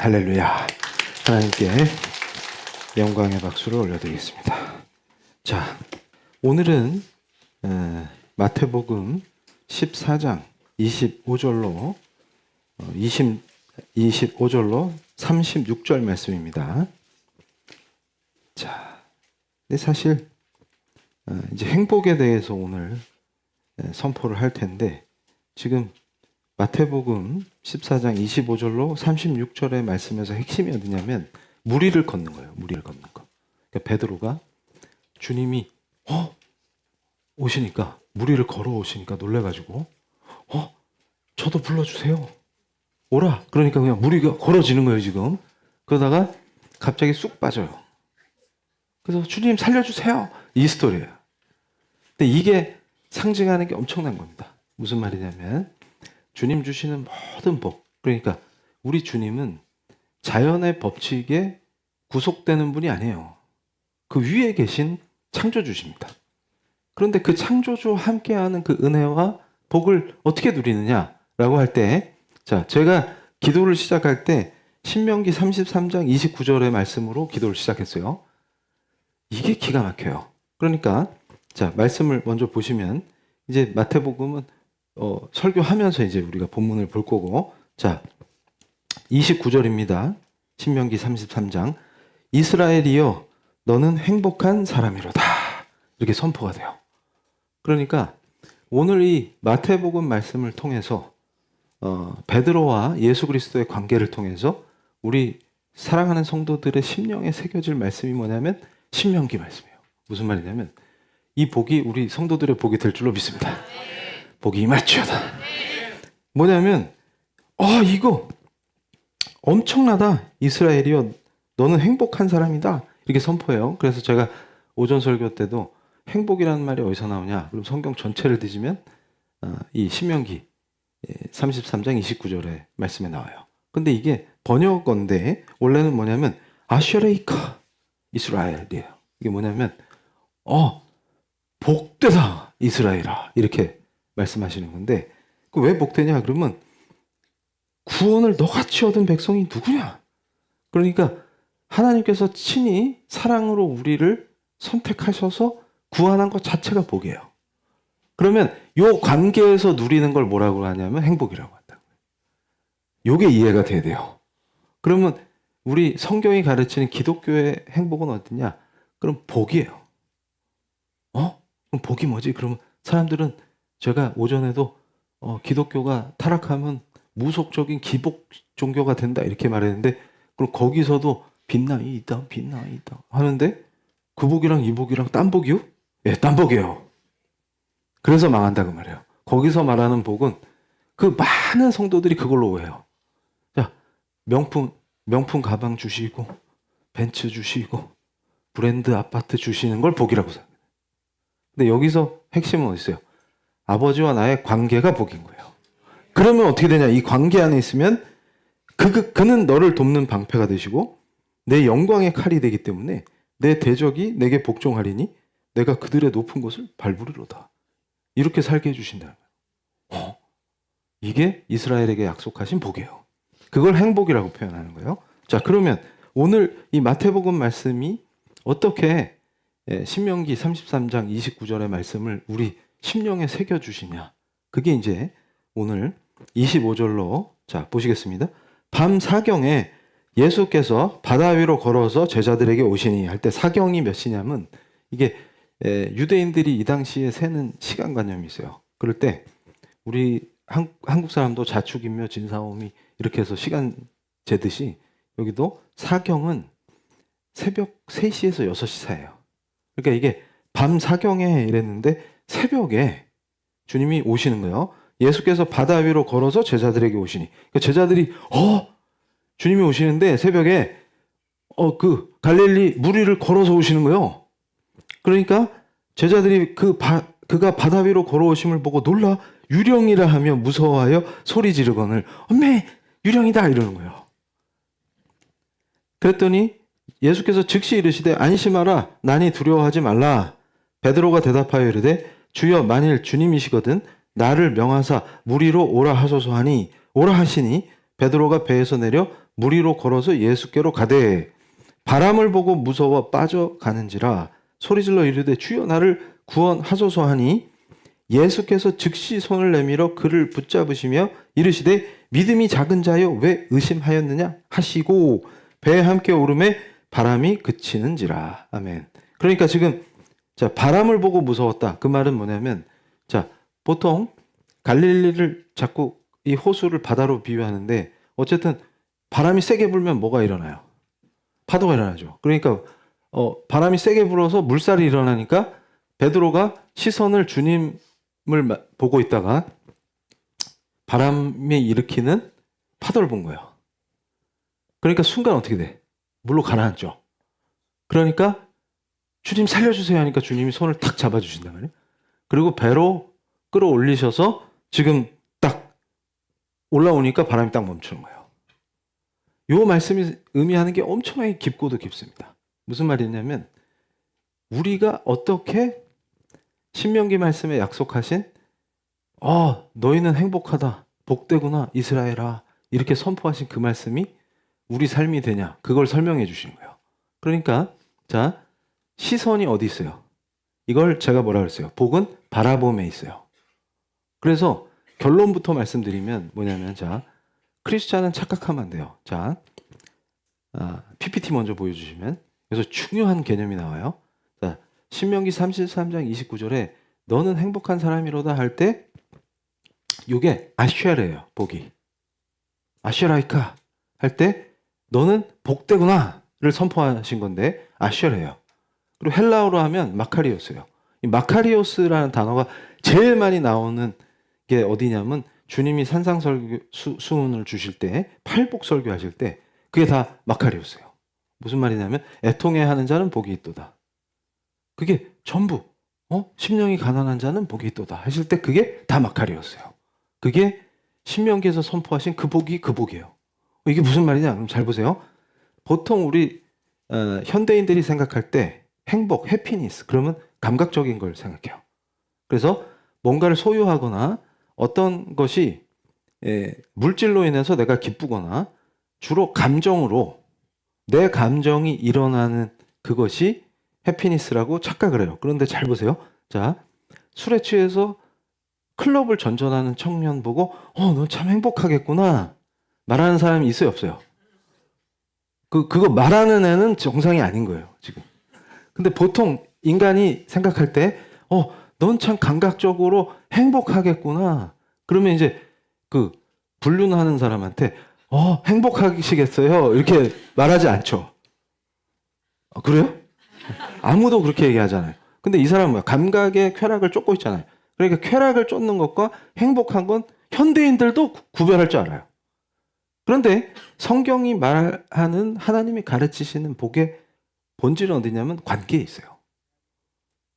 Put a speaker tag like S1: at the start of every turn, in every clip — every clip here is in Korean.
S1: 할렐루야. 하나님께 영광의 박수를 올려드리겠습니다. 자, 오늘은 마태복음 14장 25절로 25절로 36절 말씀입니다. 자, 근데 사실 이제 행복에 대해서 오늘 선포를 할 텐데, 지금 마태복음 14장 25절로 36절의 말씀에서 핵심이 어디냐면 무리를 걷는 거예요. 무리를 걷는 거. 그러니까 베드로가 주님이 오시니까, 무리를 걸어 오시니까 놀래가지고 저도 불러주세요. 오라. 그러니까 그냥 무리가 걸어지는 거예요 지금. 그러다가 갑자기 쑥 빠져요. 그래서 주님 살려주세요. 이 스토리예요. 근데 이게 상징하는 게 엄청난 겁니다. 무슨 말이냐면 주님 주시는 모든 복, 그러니까 우리 주님은 자연의 법칙에 구속되는 분이 아니에요. 그 위에 계신 창조주십니다. 그런데 그 창조주와 함께하는 그 은혜와 복을 어떻게 누리느냐라고 할 때, 자, 제가 기도를 시작할 때 신명기 33장 29절의 말씀으로 기도를 시작했어요. 이게 기가 막혀요. 그러니까 자, 말씀을 먼저 보시면, 이제 마태복음은 설교하면서 이제 우리가 본문을 볼 거고, 자, 29절입니다. 신명기 33장. 이스라엘이여 너는 행복한 사람이로다. 이렇게 선포가 돼요. 그러니까 오늘 이 마태복음 말씀을 통해서 베드로와 예수 그리스도의 관계를 통해서 우리 사랑하는 성도들의 심령에 새겨질 말씀이 뭐냐면 신명기 말씀이에요. 무슨 말이냐면 이 복이 우리 성도들의 복이 될 줄로 믿습니다. 복이 임할지어다. 뭐냐면 이거 엄청나다. 이스라엘이여 너는 행복한 사람이다. 이렇게 선포해요. 그래서 제가 오전 설교 때도 행복이라는 말이 어디서 나오냐, 그럼 성경 전체를 뒤지면 이 신명기 33장 29절의 말씀에 나와요. 근데 이게 번역어인데 원래는 뭐냐면 아셔레이카 이스라엘이에요. 이게 뭐냐면 복되다 이스라엘아, 이렇게 말씀하시는 건데, 그 왜 복되냐 그러면 구원을 너같이 얻은 백성이 누구냐. 그러니까 하나님께서 친히 사랑으로 우리를 선택하셔서 구원한 것 자체가 복이에요. 그러면 이 관계에서 누리는 걸 뭐라고 하냐면 행복이라고 한다고요. 이게 이해가 돼야 돼요. 그러면 우리 성경이 가르치는 기독교의 행복은 어디냐? 그럼 복이에요. 그럼 복이 뭐지? 그러면 사람들은, 제가 오전에도 기독교가 타락하면 무속적인 기복 종교가 된다 이렇게 말했는데, 그럼 거기서도 빛나이 있다 하는데 그 복이랑 이 복이랑 딴 복이요? 예, 딴 복이에요. 그래서 망한다고 말해요. 거기서 말하는 복은 그 많은 성도들이 그걸로 오해요. 자, 명품 가방 주시고 벤츠 주시고 브랜드 아파트 주시는 걸 복이라고 생각해요. 근데 여기서 핵심은 어디 있어요? 아버지와 나의 관계가 복인 거예요. 그러면 어떻게 되냐? 이 관계 안에 있으면 그는 너를 돕는 방패가 되시고 내 영광의 칼이 되기 때문에 내 대적이 내게 복종하리니 내가 그들의 높은 곳을 밟으리로다. 이렇게 살게 해주신다는 거예요. 이게 이스라엘에게 약속하신 복이에요. 그걸 행복이라고 표현하는 거예요. 자, 그러면 오늘 이 마태복음 말씀이 어떻게 신명기 33장 29절의 말씀을 우리 심령에 새겨주시냐. 그게 이제 오늘 25절로, 자, 보시겠습니다. 밤 사경에 예수께서 바다 위로 걸어서 제자들에게 오시니 할 때 사경이 몇 시냐면, 이게 유대인들이 이 당시에 세는 시간관념이 있어요. 그럴 때 우리 한국 사람도 자축인묘 진사오미 이렇게 해서 시간 재듯이 여기도 사경은 새벽 3시에서 6시 사이에요. 그러니까 이게 밤 사경에 이랬는데 새벽에 주님이 오시는 거예요. 예수께서 바다 위로 걸어서 제자들에게 오시니, 그러니까 제자들이 주님이 오시는데 새벽에 그 갈릴리 무리를 걸어서 오시는 거예요. 그러니까 제자들이 그가 바다 위로 걸어오심을 보고 놀라 유령이라 하며 무서워하여 소리 지르거늘 엄매 유령이다 이러는 거예요. 그랬더니 예수께서 즉시 이르시되 안심하라 나니 두려워하지 말라. 베드로가 대답하여 이르되 주여 만일 주님이시거든 나를 명하사 무리로 오라 하소서 하니 오라 하시니 베드로가 배에서 내려 무리로 걸어서 예수께로 가되 바람을 보고 무서워 빠져가는지라 소리질러 이르되 주여 나를 구원하소서 하니 예수께서 즉시 손을 내밀어 그를 붙잡으시며 이르시되 믿음이 작은 자여 왜 의심하였느냐 하시고 배에 함께 오름에 바람이 그치는지라. 아멘. 그러니까 지금 자, 바람을 보고 무서웠다. 그 말은 뭐냐면 자, 보통 갈릴리를 자꾸 이 호수를 바다로 비유하는데 어쨌든 바람이 세게 불면 뭐가 일어나요? 파도가 일어나죠. 그러니까 바람이 세게 불어서 물살이 일어나니까 베드로가 시선을 주님을 보고 있다가 바람이 일으키는 파도를 본 거예요. 그러니까 순간 어떻게 돼? 물로 가라앉죠. 그러니까 주님 살려주세요 하니까 주님이 손을 탁 잡아주신단 말이에요. 그리고 배로 끌어올리셔서 지금 딱 올라오니까 바람이 딱 멈추는 거예요. 이 말씀이 의미하는 게 엄청나게 깊고도 깊습니다. 무슨 말이냐면 우리가 어떻게 신명기 말씀에 약속하신 너희는 행복하다, 복되구나, 이스라엘아 이렇게 선포하신 그 말씀이 우리 삶이 되냐 그걸 설명해 주시는 거예요. 그러니까 자 시선이 어디 있어요? 이걸 제가 뭐라 그랬어요? 복은 바라봄에 있어요. 그래서 결론부터 말씀드리면 뭐냐면 자 크리스찬은 착각하면 안 돼요. 자 PPT 먼저 보여주시면 그래서 중요한 개념이 나와요. 자 신명기 33장 29절에 너는 행복한 사람이로다 할 때 이게 아쉐르예요. 복이 아쉐라이카 할 때 너는 복되구나를 선포하신 건데 아쉐르예요. 그리고 헬라어로 하면 마카리오스예요. 이 마카리오스라는 단어가 제일 많이 나오는 게 어디냐면 주님이 산상설교 수훈을 주실 때 팔복설교 하실 때 그게 다 마카리오스예요. 무슨 말이냐면 애통해 하는 자는 복이 있도다. 그게 전부 심령이 가난한 자는 복이 있도다 하실 때 그게 다 마카리오스예요. 그게 신명기에서 선포하신 그 복이 그 복이에요. 이게 무슨 말이냐? 그럼 잘 보세요. 보통 우리 현대인들이 생각할 때 행복, 해피니스 그러면 감각적인 걸 생각해요. 그래서 뭔가를 소유하거나 어떤 것이 물질로 인해서 내가 기쁘거나 주로 감정으로 내 감정이 일어나는 그것이 해피니스라고 착각을 해요. 그런데 잘 보세요. 자, 술에 취해서 클럽을 전전하는 청년 보고 너 참 행복하겠구나 말하는 사람이 있어요, 없어요? 그거 말하는 애는 정상이 아닌 거예요, 지금. 근데 보통 인간이 생각할 때 넌 참 감각적으로 행복하겠구나. 그러면 이제 그 불륜하는 사람한테 행복하시겠어요? 이렇게 말하지 않죠. 그래요? 아무도 그렇게 얘기하잖아요. 근데 이 사람은 뭐야? 감각의 쾌락을 쫓고 있잖아요. 그러니까 쾌락을 쫓는 것과 행복한 건 현대인들도 구별할 줄 알아요. 그런데 성경이 말하는 하나님이 가르치시는 복의 본질은 어디냐면 관계에 있어요.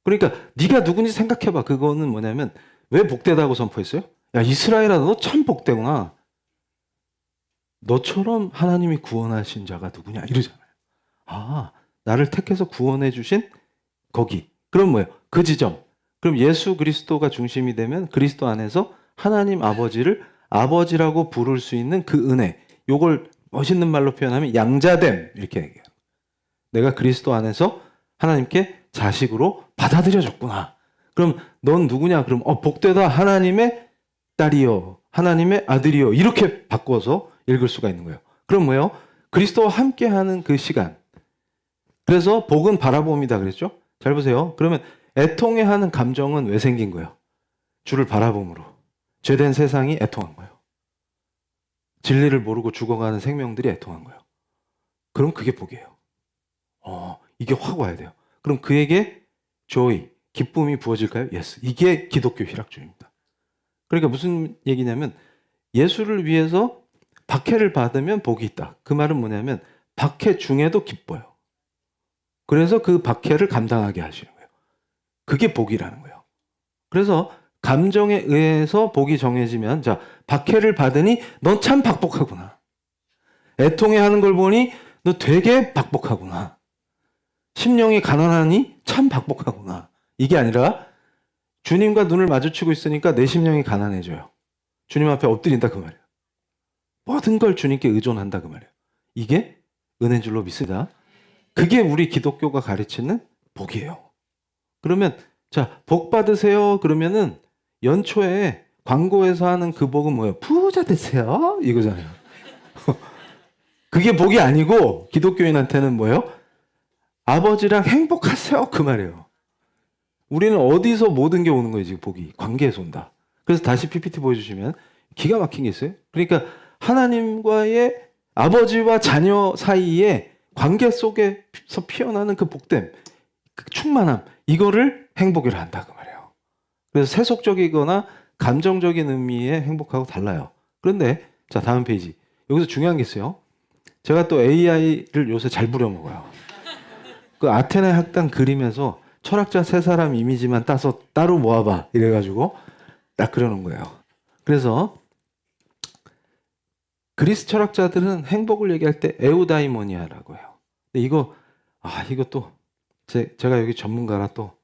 S1: 그러니까 네가 누군지 생각해봐. 그거는 뭐냐면 왜 복되다고 선포했어요? 야 이스라엘아 너 참 복되구나. 너처럼 하나님이 구원하신 자가 누구냐 이러잖아요. 나를 택해서 구원해 주신 거기. 그럼 뭐예요? 그 지점. 그럼 예수 그리스도가 중심이 되면 그리스도 안에서 하나님 아버지를 아버지라고 부를 수 있는 그 은혜. 요걸 멋있는 말로 표현하면 양자됨 이렇게 얘기해요. 내가 그리스도 안에서 하나님께 자식으로 받아들여졌구나. 그럼 넌 누구냐? 그럼 복되다 하나님의 딸이요. 하나님의 아들이요. 이렇게 바꿔서 읽을 수가 있는 거예요. 그럼 뭐예요? 그리스도와 함께하는 그 시간. 그래서 복은 바라봄이다 그랬죠? 잘 보세요. 그러면 애통해하는 감정은 왜 생긴 거예요? 주를 바라봄으로. 죄된 세상이 애통한 거예요. 진리를 모르고 죽어가는 생명들이 애통한 거예요. 그럼 그게 복이에요. 이게 확 와야 돼요. 그럼 그에게 joy, 기쁨이 부어질까요? Yes. 이게 기독교 희락주의입니다. 그러니까 무슨 얘기냐면 예수를 위해서 박해를 받으면 복이 있다. 그 말은 뭐냐면 박해 중에도 기뻐요. 그래서 그 박해를 감당하게 하시는 거예요. 그게 복이라는 거예요. 그래서 감정에 의해서 복이 정해지면 자 박해를 받으니 넌 참 박복하구나. 애통해하는 걸 보니 너 되게 박복하구나. 심령이 가난하니 참 박복하구나. 이게 아니라 주님과 눈을 마주치고 있으니까 내 심령이 가난해져요. 주님 앞에 엎드린다 그 말이에요. 모든 걸 주님께 의존한다 그 말이에요. 이게 은혜인 줄로 믿습니다. 그게 우리 기독교가 가르치는 복이에요. 그러면 자, 복 받으세요. 그러면은 연초에 광고에서 하는 그 복은 뭐예요? 부자 되세요. 이거잖아요. 그게 복이 아니고 기독교인한테는 뭐예요? 아버지랑 행복하세요. 그 말이에요. 우리는 어디서 모든 게 오는 거예요, 지금 복이. 관계에서 온다. 그래서 다시 PPT 보여주시면 기가 막힌 게 있어요. 그러니까 하나님과의 아버지와 자녀 사이의 관계 속에서 피어나는 그 복됨, 그 충만함, 이거를 행복이라 한다 그 말이에요. 그래서 세속적이거나 감정적인 의미의 행복하고 달라요. 그런데 자, 다음 페이지. 여기서 중요한 게 있어요. 제가 또 AI를 요새 잘 부려먹어요. 그 아테네 학당 그림에서 철학자 세 사람 이미지만 따서 따로 모아봐 이래가지고 딱 그려놓은 거예요. 그래서 그리스 철학자들은 행복을 얘기할 때 에우다이모니아라고 해요. 근데 이것도 제가 여기 전문가라 또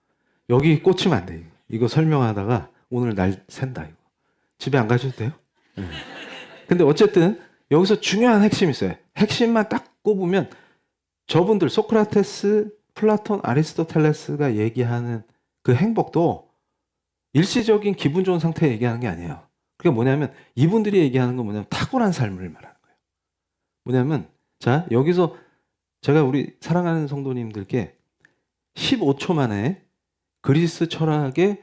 S1: 여기 꽂히면 안 돼. 이거 설명하다가 오늘 날 샌다 이거. 집에 안 가셔도 돼요? 근데 어쨌든 여기서 중요한 핵심이 있어요. 핵심만 딱 꼽으면 저분들 소크라테스, 플라톤, 아리스토텔레스가 얘기하는 그 행복도 일시적인 기분 좋은 상태 얘기하는 게 아니에요. 그게 뭐냐면 이분들이 얘기하는 건 뭐냐면 탁월한 삶을 말하는 거예요. 뭐냐면 자, 여기서 제가 우리 사랑하는 성도님들께 15초 만에 그리스 철학의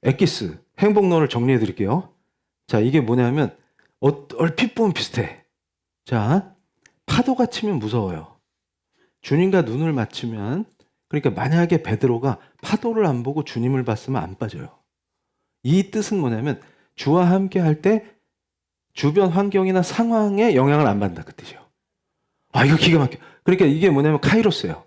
S1: 엑기스, 행복론을 정리해 드릴게요. 자, 이게 뭐냐면 얼핏 보면 비슷해. 자, 파도가 치면 무서워요. 주님과 눈을 맞추면, 그러니까 만약에 베드로가 파도를 안 보고 주님을 봤으면 안 빠져요. 이 뜻은 뭐냐면 주와 함께 할 때 주변 환경이나 상황에 영향을 안 받는다 그 뜻이에요. 아, 이거 기가 막혀. 그러니까 이게 뭐냐면 카이로스예요.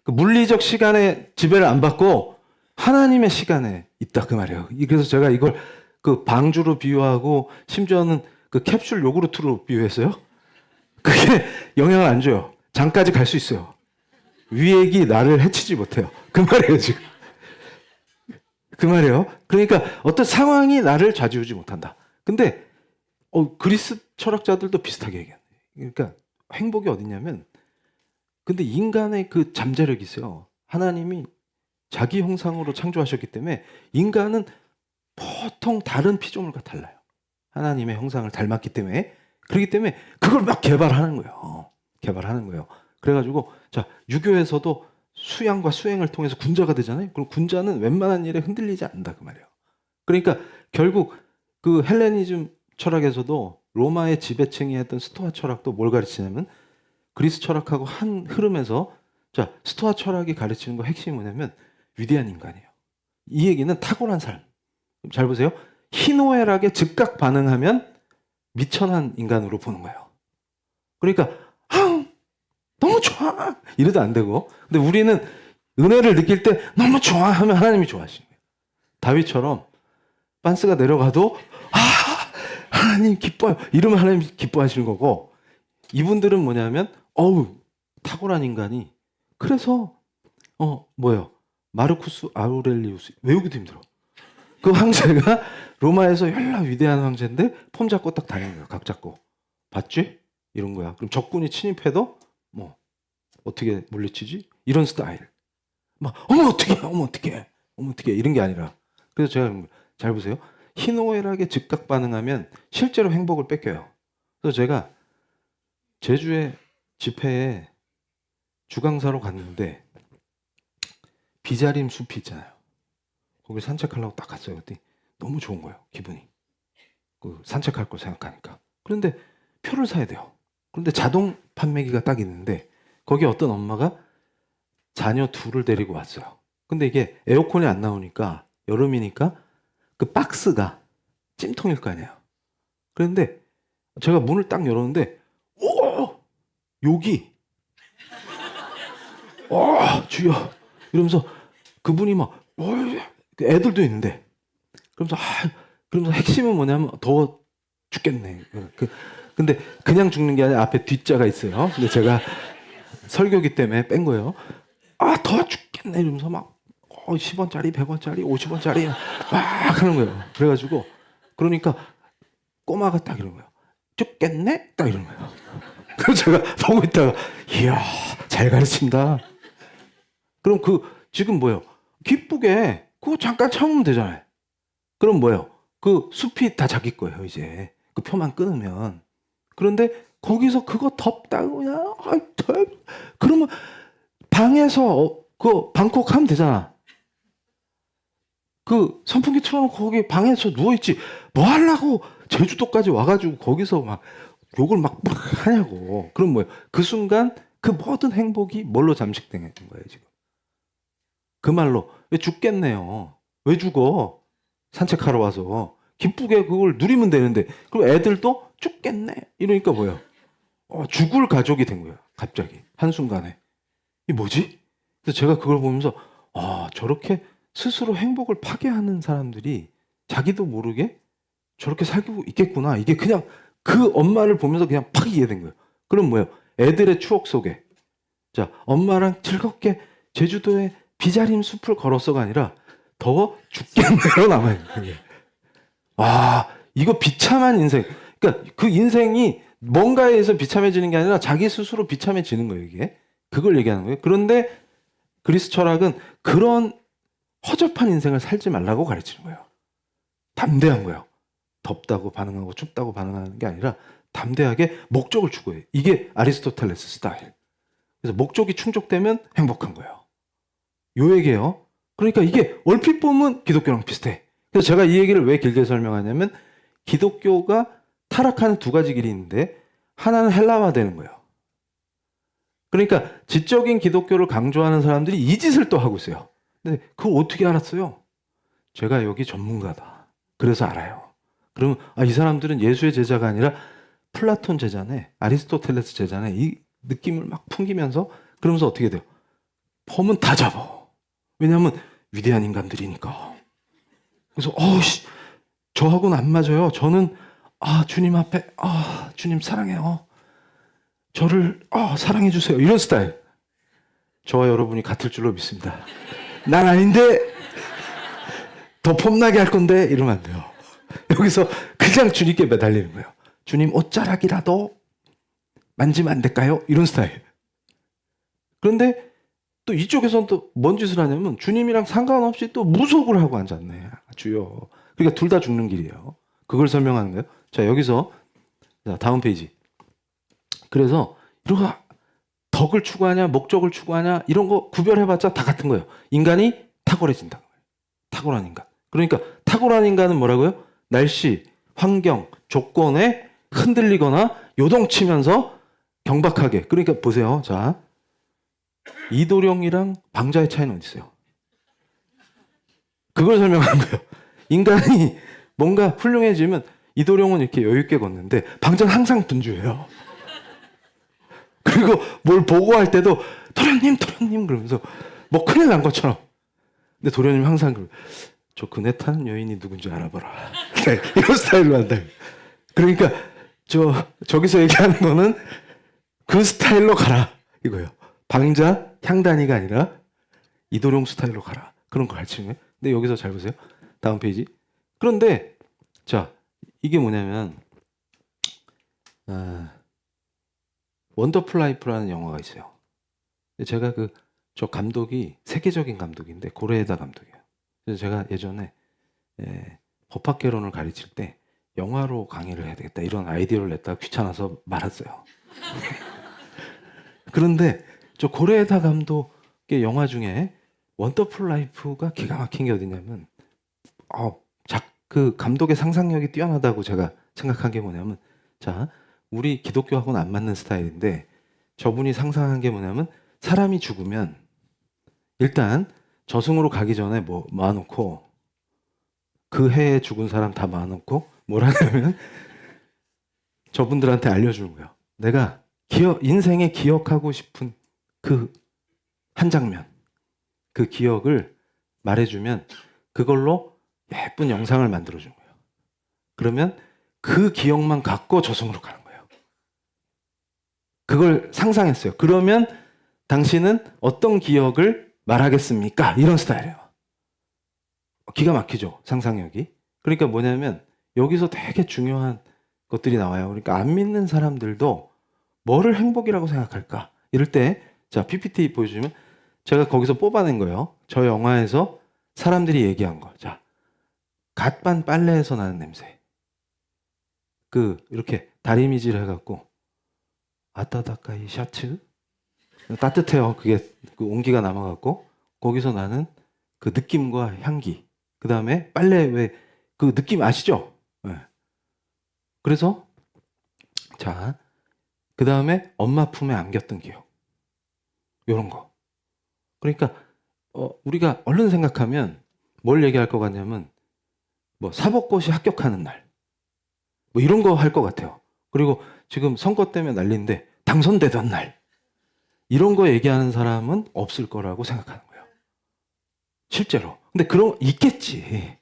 S1: 그 물리적 시간에 지배를 안 받고 하나님의 시간에 있다 그 말이에요. 그래서 제가 이걸 그 방주로 비유하고 심지어는 그 캡슐 요구르트로 비유했어요. 그게 영향을 안 줘요. 장까지 갈 수 있어요. 위액이 나를 해치지 못해요. 그 말이에요 지금. 그 말이에요. 그러니까 어떤 상황이 나를 좌지우지 못한다. 근데 그리스 철학자들도 비슷하게 얘기해요. 그러니까 행복이 어디냐면 근데 인간의 그 잠재력이 있어요. 하나님이 자기 형상으로 창조하셨기 때문에 인간은 보통 다른 피조물과 달라요. 하나님의 형상을 닮았기 때문에. 그렇기 때문에 그걸 막 개발하는 거예요. 개발하는 거예요. 그래가지고 자, 유교에서도 수양과 수행을 통해서 군자가 되잖아요. 그럼 군자는 웬만한 일에 흔들리지 않는다 그 말이에요. 그러니까 결국 그 헬레니즘 철학에서도 로마의 지배층이 했던 스토아 철학도 뭘 가르치냐면 그리스 철학하고 한 흐름에서 자, 스토아 철학이 가르치는 거 핵심이 뭐냐면 위대한 인간이에요. 이 얘기는 탁월한 삶. 잘 보세요. 희노애락에 즉각 반응하면 미천한 인간으로 보는 거예요. 그러니까 너무 좋아 이래도 안 되고 근데 우리는 은혜를 느낄 때 너무 좋아 하면 하나님이 좋아하시는 거예요. 다윗처럼 빤스가 내려가도 하나님 기뻐요 이러면 하나님 기뻐하시는 거고 이분들은 뭐냐면 탁월한 인간이 그래서 뭐예요? 마르쿠스 아우렐리우스 외우기도 힘들어. 그 황제가 로마에서 열나 위대한 황제인데 폼 잡고 딱 다니는 거야. 각 잡고. 봤지? 이런 거야. 그럼 적군이 침입해도 뭐 어떻게 물리치지? 이런 스타일. 막 어머 어떻게 이런 게 아니라. 그래서 제가 잘 보세요. 희노애락에 즉각 반응하면 실제로 행복을 뺏겨요. 그래서 제가 제주의 집회에 주강사로 갔는데 비자림 숲이 있잖아요. 거기 산책하려고 딱 갔어요. 그랬더니 너무 좋은 거예요. 기분이. 그 산책할 걸 생각하니까. 그런데 표를 사야 돼요. 그런데 자동 판매기가 딱 있는데 거기 어떤 엄마가 자녀 둘을 데리고 왔어요. 근데 이게 에어컨이 안 나오니까 여름이니까 그 박스가 찜통일 거 아니에요. 그런데 제가 문을 딱 열었는데 여기 주여 이러면서 그분이 막 애들도 있는데 그러면서 핵심은 뭐냐면 더워 죽겠네. 근데 그냥 죽는 게 아니라 앞에 뒷자가 있어요. 근데 제가 설교기 때문에 뺀 거예요. 더워 죽겠네 이러면서 막 10원짜리 100원짜리 50원짜리 막 하는 거예요. 그래가지고 그러니까 꼬마가 딱 이런 거예요. 죽겠네? 딱 이런 거예요. 그래서 제가 보고 있다가 이야 잘 가르친다. 그럼 지금 뭐예요? 기쁘게 그거 잠깐 참으면 되잖아요. 그럼 뭐예요? 그 숲이 다 자기 거예요 이제. 그 표만 끊으면. 그런데 거기서 그거 덥다고 그냥 그러면 방에서 그 방콕 하면 되잖아. 그 선풍기 틀어놓고 거기 방에서 누워있지 뭐 하려고 제주도까지 와가지고 거기서 막 욕을 막 하냐고. 그럼 뭐예요? 그 순간 그 모든 행복이 뭘로 잠식되는 거예요 지금. 그 말로 왜 죽겠네요. 왜 죽어? 산책하러 와서 기쁘게 그걸 누리면 되는데 그럼 애들도 죽겠네 이러니까 뭐예요? 죽을 가족이 된 거예요. 갑자기 한순간에. 이 뭐지? 그래서 제가 그걸 보면서 저렇게 스스로 행복을 파괴하는 사람들이 자기도 모르게 저렇게 살고 있겠구나. 이게 그냥 그 엄마를 보면서 그냥 팍 이해된 거예요. 그럼 뭐예요? 애들의 추억 속에 자 엄마랑 즐겁게 제주도에 비자림 숲을 걸었어가 아니라 더워 죽겠네요 남아있는 거예요. 이거 비참한 인생. 그러니까 그 인생이 뭔가에 의해서 비참해지는 게 아니라 자기 스스로 비참해지는 거예요 이게. 그걸 얘기하는 거예요. 그런데 그리스 철학은 그런 허접한 인생을 살지 말라고 가르치는 거예요. 담대한 거예요. 덥다고 반응하고 춥다고 반응하는 게 아니라 담대하게 목적을 추구해요. 이게 아리스토텔레스 스타일. 그래서 목적이 충족되면 행복한 거예요. 요 얘기예요. 그러니까 이게 얼핏 보면 기독교랑 비슷해. 그래서 제가 이 얘기를 왜 길게 설명하냐면 기독교가 타락하는 두 가지 길이 있는데 하나는 헬라화되는 거예요. 그러니까 지적인 기독교를 강조하는 사람들이 이 짓을 또 하고 있어요. 근데 그걸 어떻게 알았어요? 제가 여기 전문가다. 그래서 알아요. 그러면 이 사람들은 예수의 제자가 아니라 플라톤 제자네, 아리스토텔레스 제자네 이 느낌을 막 풍기면서 그러면서 어떻게 돼요? 폼은 다 잡아. 왜냐하면 위대한 인간들이니까. 그래서 저하고는 안 맞아요. 저는 주님 앞에 주님 사랑해요. 저를 사랑해 주세요. 이런 스타일. 저와 여러분이 같을 줄로 믿습니다. 난 아닌데 더 폼나게 할 건데 이러면 안 돼요. 여기서 그냥 주님께 매달리는 거예요. 주님 옷자락이라도 만지면 안 될까요? 이런 스타일. 그런데 또 이쪽에서는 또 뭔 짓을 하냐면 주님이랑 상관없이 또 무속을 하고 앉았네. 주여. 그러니까 둘 다 죽는 길이에요. 그걸 설명하는 거예요. 자, 여기서 자, 다음 페이지. 그래서 이런 덕을 추구하냐 목적을 추구하냐 이런 거 구별해봤자 다 같은 거예요. 인간이 탁월해진다. 탁월한 인간. 그러니까 탁월한 인간은 뭐라고요? 날씨, 환경, 조건에 흔들리거나 요동치면서 경박하게. 그러니까 보세요. 자, 이도령이랑 방자의 차이는 어디 있어요? 그걸 설명하는 거예요. 인간이 뭔가 훌륭해지면 이도령은 이렇게 여유 있게 걷는데 방자는 항상 분주해요. 그리고 뭘 보고할 때도 도련님 그러면서 뭐 큰일 난 것처럼. 근데 도련님 항상 저 그네 타는 여인이 누군지 알아봐라. 네, 이런 스타일로 한다. 그러니까 저기서 얘기하는 거는 그 스타일로 가라 이거예요. 방자 향단이가 아니라 이도령 스타일로 가라. 그런 거 가르치는 거예요. 근데 여기서 잘 보세요. 다음 페이지. 그런데 자 이게 뭐냐면 원더풀 라이프라는 영화가 있어요. 제가 저 감독이 세계적인 감독인데 고레에다 감독이에요. 그래서 제가 예전에 법학개론을 가르칠 때 영화로 강의를 해야 되겠다 이런 아이디어를 냈다가 귀찮아서 말았어요. 그런데 저 고레에다 감독의 영화 중에 원더풀 라이프가 기가 막힌 게 어디냐면 그 감독의 상상력이 뛰어나다고 제가 생각한 게 뭐냐면 자 우리 기독교하고는 안 맞는 스타일인데 저분이 상상한 게 뭐냐면 사람이 죽으면 일단 저승으로 가기 전에 뭐 모아놓고 그 해에 죽은 사람 다 모아놓고 뭘 하냐면 저분들한테 알려주는 거예요. 내가 인생에 기억하고 싶은 그 한 장면 그 기억을 말해주면 그걸로 예쁜 영상을 만들어주는 거예요. 그러면 그 기억만 갖고 저승으로 가는 거예요. 그걸 상상했어요. 그러면 당신은 어떤 기억을 말하겠습니까? 이런 스타일이에요. 기가 막히죠, 상상력이. 그러니까 뭐냐면 여기서 되게 중요한 것들이 나와요. 그러니까 안 믿는 사람들도 뭐를 행복이라고 생각할까? 이럴 때, 자, PPT 보여주시면 제가 거기서 뽑아낸 거예요. 저 영화에서 사람들이 얘기한 거. 자, 갓반 빨래에서 나는 냄새. 이렇게 다리미질 해갖고, 아따다카이 샤츠? 따뜻해요. 그게 그 온기가 남아갖고, 거기서 나는 그 느낌과 향기. 그 다음에 빨래 그 느낌 아시죠? 네. 그래서, 자, 그 다음에 엄마 품에 안겼던 기억. 요런 거. 그러니까, 우리가 얼른 생각하면 뭘 얘기할 것 같냐면, 뭐, 사법고시 합격하는 날. 뭐, 이런 거 할 것 같아요. 그리고 지금 선거 때문에 난리인데, 당선되던 날. 이런 거 얘기하는 사람은 없을 거라고 생각하는 거예요. 실제로. 근데 있겠지.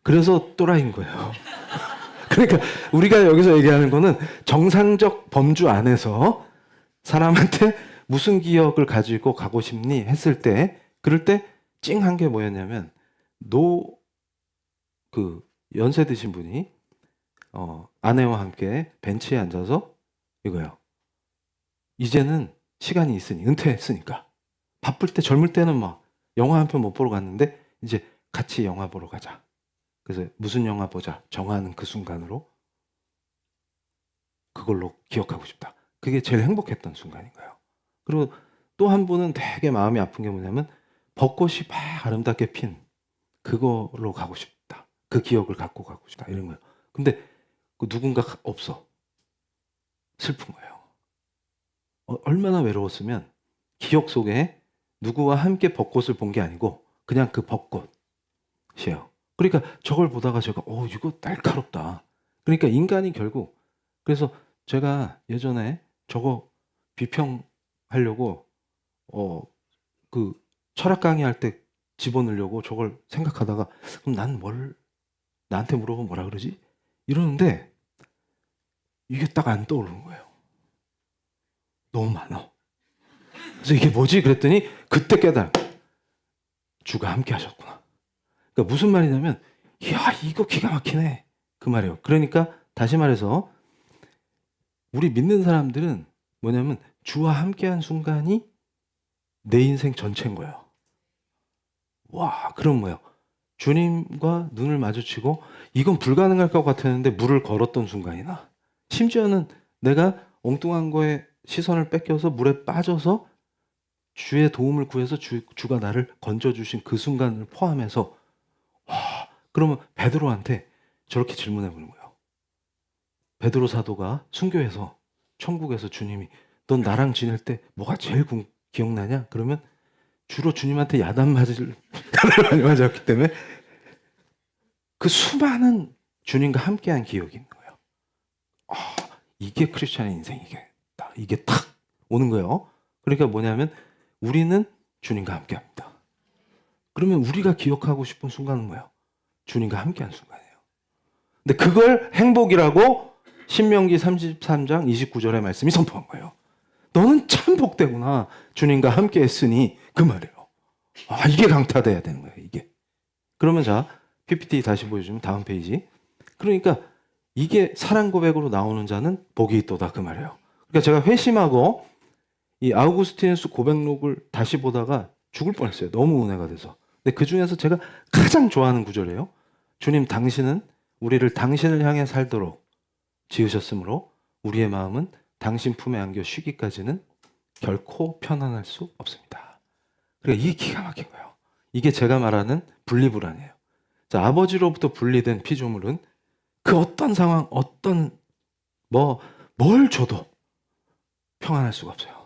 S1: 그래서 또라이인 거예요. 그러니까 우리가 여기서 얘기하는 거는 정상적 범주 안에서 사람한테 무슨 기억을 가지고 가고 싶니 했을 때, 그럴 때 찡한 게 뭐였냐면, 연세 드신 분이 아내와 함께 벤치에 앉아서 이거요. 이제는 시간이 있으니, 은퇴했으니까 바쁠 때, 젊을 때는 막 영화 한 편 못 보러 갔는데 이제 같이 영화 보러 가자. 그래서 무슨 영화 보자 정하는 그 순간으로 그걸로 기억하고 싶다. 그게 제일 행복했던 순간인 거예요. 그리고 또 한 분은 되게 마음이 아픈 게 뭐냐면, 벚꽃이 막 아름답게 핀 그걸로 가고 싶다. 그 기억을 갖고 가고 싶다. 이런 거예요. 근데 그 누군가 없어. 슬픈 거예요. 얼마나 외로웠으면 기억 속에 누구와 함께 벚꽃을 본 게 아니고 그냥 그 벚꽃이에요. 그러니까 저걸 보다가 제가 이거 날카롭다. 그러니까 인간이 결국, 그래서 제가 예전에 저거 비평하려고 그 철학 강의할 때 집어넣으려고 저걸 생각하다가, 그럼 난 나한테 물어보면 뭐라 그러지? 이러는데 이게 딱 안 떠오르는 거예요. 너무 많아. 그래서 이게 뭐지? 그랬더니 그때 주가 함께 하셨구나. 그러니까 무슨 말이냐면, 이야, 이거 기가 막히네. 그 말이에요. 그러니까 다시 말해서 우리 믿는 사람들은 뭐냐면, 주와 함께한 순간이 내 인생 전체인 거예요. 와, 그럼 뭐예요? 주님과 눈을 마주치고, 이건 불가능할 것 같았는데 물을 걸었던 순간이나, 심지어는 내가 엉뚱한 거에 시선을 뺏겨서 물에 빠져서 주의 도움을 구해서 주가 나를 건져주신 그 순간을 포함해서, 그러면 베드로한테 저렇게 질문해 보는 거예요. 베드로 사도가 순교해서 천국에서 주님이, 넌 나랑 지낼 때 뭐가 제일 기억나냐? 그러면 주로 주님한테 야단 많이 맞았기 때문에 그 수많은 주님과 함께한 기억이 있는 거예요. 이게 크리스찬의 인생이겠다. 이게 탁 오는 거예요. 그러니까 뭐냐면, 우리는 주님과 함께합니다. 그러면 우리가 기억하고 싶은 순간은 뭐예요? 주님과 함께한 순간이에요. 근데 그걸 행복이라고 신명기 33장 29절의 말씀이 선포한 거예요. 너는 참 복되구나. 주님과 함께 했으니, 그 말이에요. 이게 강타돼야 되는 거예요, 이게. 그러면 자, PPT 다시 보여주면 다음 페이지. 그러니까 이게 사랑 고백으로 나오는 자는 복이 있도다, 그 말이에요. 그러니까 제가 회심하고 이 아우구스티누스 고백록을 다시 보다가 죽을 뻔했어요. 너무 은혜가 돼서. 근데 그 중에서 제가 가장 좋아하는 구절이에요. 주님, 당신은 우리를 당신을 향해 살도록 지으셨으므로 우리의 마음은 당신 품에 안겨 쉬기까지는 결코 편안할 수 없습니다. 그러니까 이게 기가 막힌 거예요. 이게 제가 말하는 분리불안이에요. 자, 아버지로부터 분리된 피조물은 그 어떤 상황, 뭘 줘도 평안할 수가 없어요.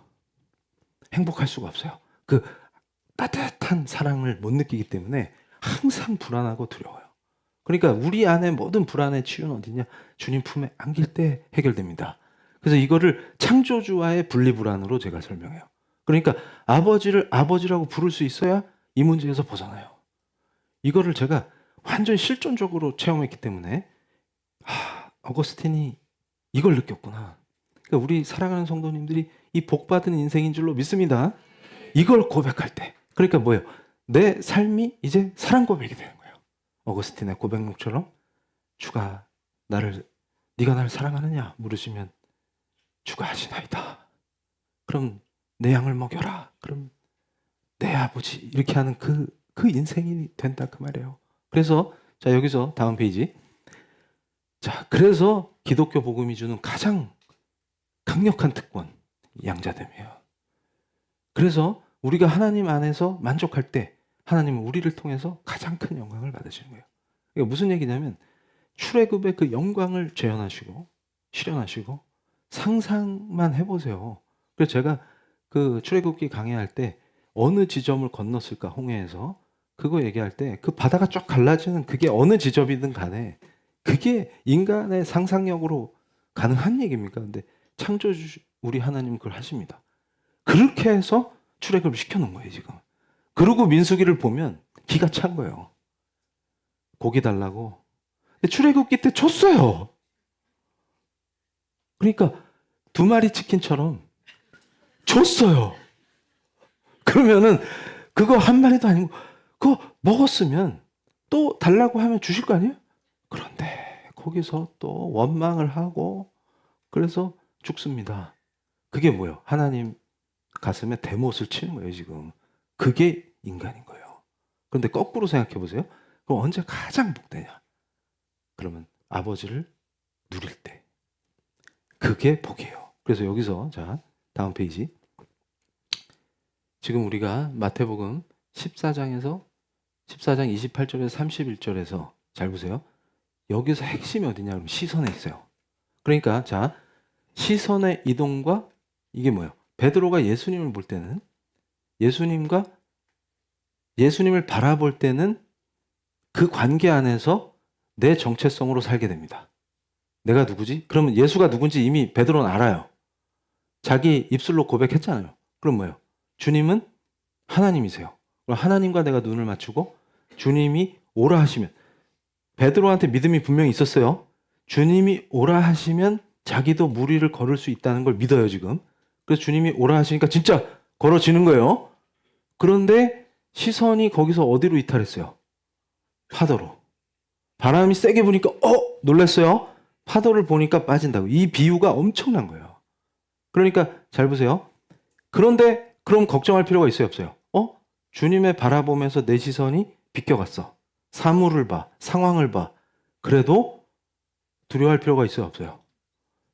S1: 행복할 수가 없어요. 그 따뜻한 사랑을 못 느끼기 때문에 항상 불안하고 두려워요. 그러니까 우리 안에 모든 불안의 치유는 어디냐? 주님 품에 안길 때 해결됩니다. 그래서 이거를 창조주와의 분리불안으로 제가 설명해요. 그러니까 아버지를 아버지라고 부를 수 있어야 이 문제에서 벗어나요. 이거를 제가 완전 실존적으로 체험했기 때문에 어거스틴이 이걸 느꼈구나. 그러니까 우리 사랑하는 성도님들이 이 복받은 인생인 줄로 믿습니다. 이걸 고백할 때. 그러니까 뭐예요? 내 삶이 이제 사랑 고백이 되는 거예요. 어거스틴의 고백록처럼, 주가 네가 나를 사랑하느냐 물으시면 주가 하시나이다. 그럼 내 양을 먹여라. 그럼 내 아버지 이렇게 하는 그 인생이 된다 그 말이에요. 그래서 자 여기서 다음 페이지. 자 그래서 기독교 복음이 주는 가장 강력한 특권 양자됨이에요. 그래서 우리가 하나님 안에서 만족할 때 하나님은 우리를 통해서 가장 큰 영광을 받으시는 거예요. 이게 무슨 얘기냐면 출애굽의 그 영광을 재현하시고 실현하시고 상상만 해보세요. 그래서 제가 그 출애굽기 강의할 때 어느 지점을 건넜을까 홍해에서 그거 얘기할 때 그 바다가 쫙 갈라지는 그게 어느 지점이든 간에 그게 인간의 상상력으로 가능한 얘기입니까? 근데 창조주 우리 하나님 그걸 하십니다. 그렇게 해서 출애굽을 시켜놓은 거예요 지금. 그리고 민수기를 보면 기가 찬 거예요. 고기 달라고. 근데 출애굽기 때 줬어요. 그러니까 2마리 치킨처럼 줬어요. 그러면은 그거 1마리도 아니고 그거 먹었으면 또 달라고 하면 주실 거 아니에요? 그런데 거기서 또 원망을 하고 그래서 죽습니다. 그게 뭐예요? 하나님 가슴에 대못을 치는 거예요 지금. 그게 인간인 거예요. 그런데 거꾸로 생각해 보세요. 그럼 언제 가장 복되냐? 그러면 아버지를 누릴 때. 그게 복이에요. 그래서 여기서 자 다음 페이지. 지금 우리가 마태복음 14장 28절에서 31절에서 잘 보세요. 여기서 핵심이 어디냐? 그러면 시선에 있어요. 그러니까 자 시선의 이동과 이게 뭐예요? 베드로가 예수님을 볼 때는 예수님을 바라볼 때는 그 관계 안에서 내 정체성으로 살게 됩니다. 내가 누구지? 그러면 예수가 누군지 이미 베드로는 알아요. 자기 입술로 고백했잖아요. 그럼 뭐예요? 주님은 하나님이세요. 그럼 하나님과 내가 눈을 맞추고 주님이 오라 하시면 베드로한테 믿음이 분명히 있었어요. 주님이 오라 하시면 자기도 물 위를 걸을 수 있다는 걸 믿어요 지금. 그래서 주님이 오라 하시니까 진짜 걸어지는 거예요. 그런데 시선이 거기서 어디로 이탈했어요? 파도로. 바람이 세게 부니까 놀랐어요. 파도를 보니까 빠진다고. 이 비유가 엄청난 거예요. 그러니까 잘 보세요. 그런데 그럼 걱정할 필요가 있어요 없어요? 주님의 바라보면서 내 시선이 비껴갔어. 사물을 봐. 상황을 봐. 그래도 두려워할 필요가 있어요 없어요?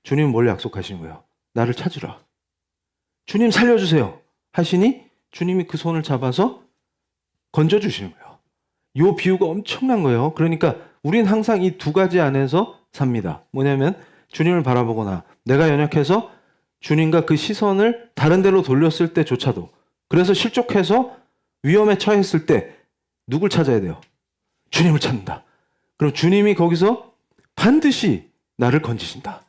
S1: 주님은 뭘 약속하시는 거예요? 나를 찾으라. 주님 살려주세요 하시니 주님이 그 손을 잡아서 건져주시는 거예요. 이 비유가 엄청난 거예요. 그러니까 우린 항상 이 2가지 안에서 삽니다. 뭐냐면 주님을 바라보거나 내가 연약해서 주님과 그 시선을 다른 데로 돌렸을 때조차도 그래서 실족해서 위험에 처했을 때 누굴 찾아야 돼요? 주님을 찾는다. 그럼 주님이 거기서 반드시 나를 건지신다.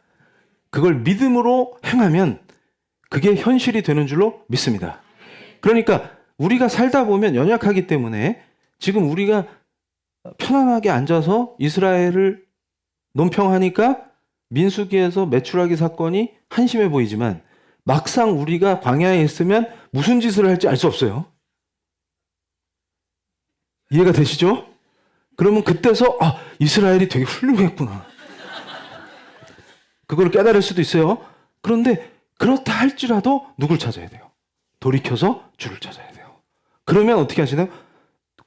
S1: 그걸 믿음으로 행하면 그게 현실이 되는 줄로 믿습니다. 그러니까 우리가 살다 보면 연약하기 때문에 지금 우리가 편안하게 앉아서 이스라엘을 논평하니까 민수기에서 메추라기 사건이 한심해 보이지만 막상 우리가 광야에 있으면 무슨 짓을 할지 알 수 없어요. 이해가 되시죠? 그러면 그때서 이스라엘이 되게 훌륭했구나. 그걸 깨달을 수도 있어요. 그런데 그렇다 할지라도 누굴 찾아야 돼요? 돌이켜서 주를 찾아야 돼요. 그러면 어떻게 하시나요?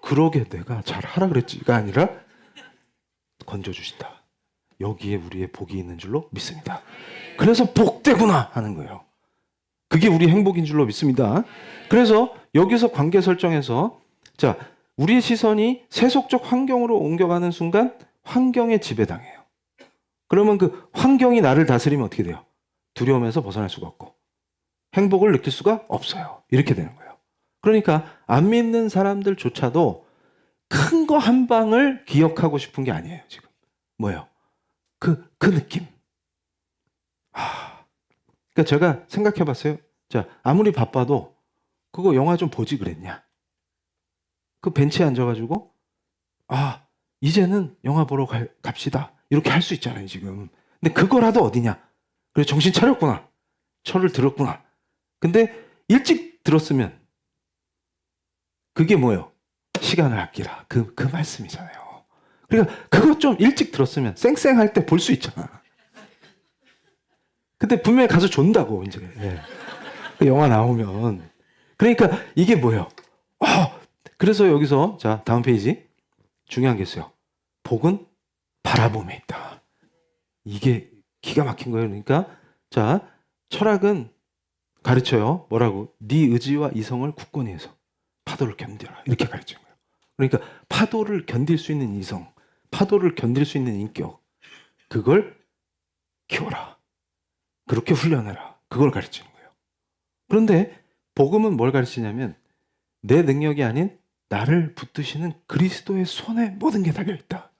S1: 그러게 내가 잘하라 그랬지가 아니라 건져주신다. 여기에 우리의 복이 있는 줄로 믿습니다. 그래서 복되구나 하는 거예요. 그게 우리 행복인 줄로 믿습니다. 그래서 여기서 관계 설정에서 자 우리의 시선이 세속적 환경으로 옮겨가는 순간 환경에 지배당해요. 그러면 그 환경이 나를 다스리면 어떻게 돼요? 두려움에서 벗어날 수가 없고 행복을 느낄 수가 없어요. 이렇게 되는 거예요. 그러니까 안 믿는 사람들조차도 큰 거 한 방을 기억하고 싶은 게 아니에요. 지금 뭐예요? 그 느낌. 그러니까 제가 생각해봤어요. 자 아무리 바빠도 그거 영화 좀 보지 그랬냐? 그 벤치에 앉아가지고 이제는 영화 보러 갑시다. 이렇게 할 수 있잖아요 지금. 근데 그거라도 어디냐? 그래 정신 차렸구나. 철을 들었구나. 근데 일찍 들었으면 그게 뭐예요? 시간을 아끼라. 그 말씀이잖아요. 그러니까 그거 좀 일찍 들었으면 쌩쌩할 때 볼 수 있잖아. 근데 분명히 가서 존다고 이제. 예. 그 영화 나오면. 그러니까 이게 뭐예요? 그래서 여기서 자 다음 페이지 중요한 게 있어요. 복은 바라봄에 있다. 이게 기가 막힌 거예요. 그러니까 자 철학은 가르쳐요. 뭐라고? 네 의지와 이성을 굳건히 해서 파도를 견뎌라. 이렇게 가르치는 거예요. 그러니까 파도를 견딜 수 있는 이성, 파도를 견딜 수 있는 인격, 그걸 키워라. 그렇게 훈련해라. 그걸 가르치는 거예요. 그런데 복음은 뭘 가르치냐면 내 능력이 아닌 나를 붙드시는 그리스도의 손에 모든 게 달려있다.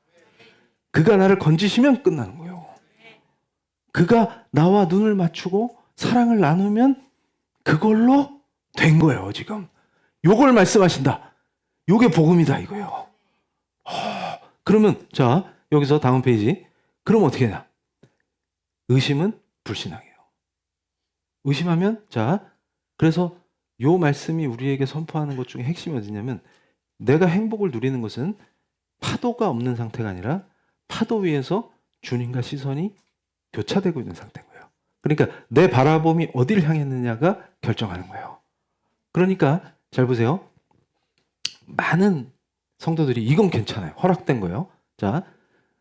S1: 그가 나를 건지시면 끝나는 거예요. 그가 나와 눈을 맞추고 사랑을 나누면 그걸로 된 거예요, 지금. 요걸 말씀하신다. 요게 복음이다, 이거예요. 그러면, 자, 여기서 다음 페이지. 그럼 어떻게 되냐? 의심은 불신앙이에요. 의심하면, 자, 그래서 요 말씀이 우리에게 선포하는 것 중에 핵심이 어디냐면, 내가 행복을 누리는 것은 파도가 없는 상태가 아니라 파도 위에서 주님과 시선이 교차되고 있는 상태인 거예요. 그러니까 내 바라봄이 어디를 향했느냐가 결정하는 거예요. 그러니까 잘 보세요. 많은 성도들이 이건 괜찮아요. 허락된 거예요. 자,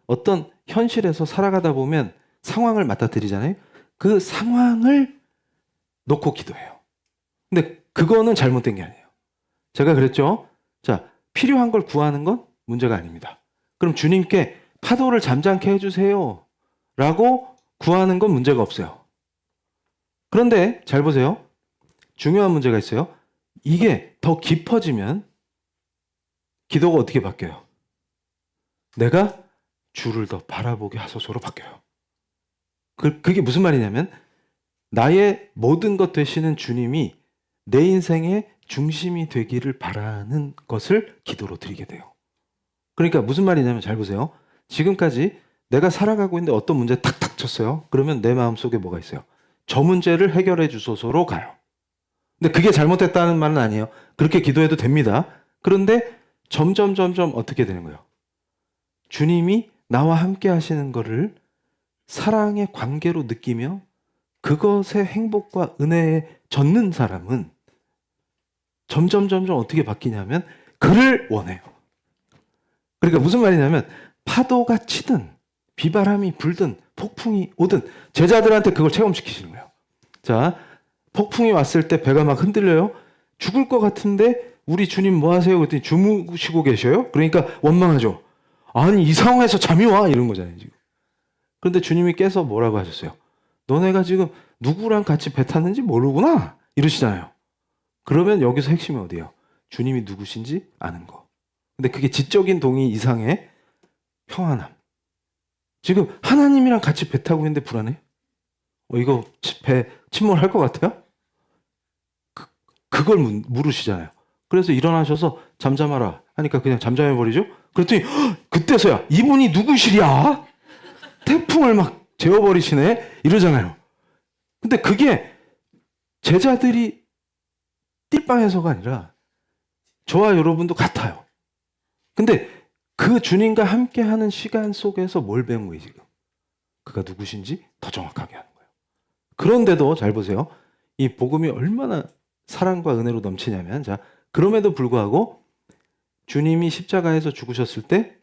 S1: 어떤 현실에서 살아가다 보면 상황을 맞닥뜨리잖아요. 그 상황을 놓고 기도해요. 근데 그거는 잘못된 게 아니에요. 제가 그랬죠. 자, 필요한 걸 구하는 건 문제가 아닙니다. 그럼 주님께 파도를 잠잠케 해주세요 라고 구하는 건 문제가 없어요. 그런데 잘 보세요. 중요한 문제가 있어요. 이게 더 깊어지면 기도가 어떻게 바뀌어요? 내가 주를 더 바라보게 하소서로 바뀌어요. 그게 무슨 말이냐면 나의 모든 것 되시는 주님이 내 인생의 중심이 되기를 바라는 것을 기도로 드리게 돼요. 그러니까 무슨 말이냐면 잘 보세요. 지금까지 내가 살아가고 있는데 어떤 문제 탁탁 쳤어요. 그러면 내 마음속에 뭐가 있어요? 저 문제를 해결해 주소서로 가요. 근데 그게 잘못됐다는 말은 아니에요. 그렇게 기도해도 됩니다. 그런데 점점 어떻게 되는 거예요? 주님이 나와 함께 하시는 거를 사랑의 관계로 느끼며 그것의 행복과 은혜에 젖는 사람은 점점 어떻게 바뀌냐면 그를 원해요. 그러니까 무슨 말이냐면 파도가 치든 비바람이 불든 폭풍이 오든 제자들한테 그걸 체험시키시는 거예요. 자, 폭풍이 왔을 때 배가 막 흔들려요. 죽을 것 같은데 우리 주님 뭐 하세요? 그랬더니 주무시고 계셔요. 그러니까 원망하죠. 아니 이 상황에서 잠이 와? 이런 거잖아요 지금. 그런데 주님이 깨서 뭐라고 하셨어요? 너네가 지금 누구랑 같이 배 탔는지 모르구나 이러시잖아요. 그러면 여기서 핵심이 어디예요? 주님이 누구신지 아는 거. 근데 그게 지적인 동의 이상의 평안함. 지금 하나님이랑 같이 배 타고 있는데 불안해? 이거 배 침몰할 것 같아요? 그걸 물으시잖아요. 그래서 일어나셔서 잠잠하라 하니까 그냥 잠잠해버리죠? 그랬더니 그때서야 이분이 누구시랴? 태풍을 막 재워버리시네? 이러잖아요. 근데 그게 제자들이 띠빵해서가 아니라 저와 여러분도 같아요. 근데 그 주님과 함께하는 시간 속에서 뭘 배운 거예요 지금? 그가 누구신지 더 정확하게 하는 거예요. 그런데도 잘 보세요. 이 복음이 얼마나 사랑과 은혜로 넘치냐면 자 그럼에도 불구하고 주님이 십자가에서 죽으셨을 때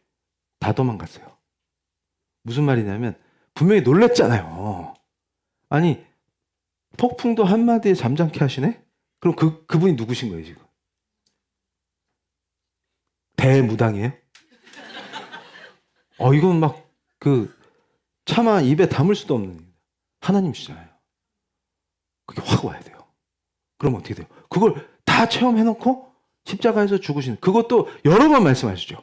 S1: 다 도망갔어요. 무슨 말이냐면 분명히 놀랬잖아요. 아니 폭풍도 한마디에 잠잠케 하시네? 그럼 그분이 누구신 거예요 지금? 대무당이에요? 이건 막 차마 입에 담을 수도 없는 하나님이시잖아요. 그게 확 와야 돼요. 그럼 어떻게 돼요? 그걸 다 체험해놓고 십자가에서 죽으시는 그것도 여러 번 말씀하시죠.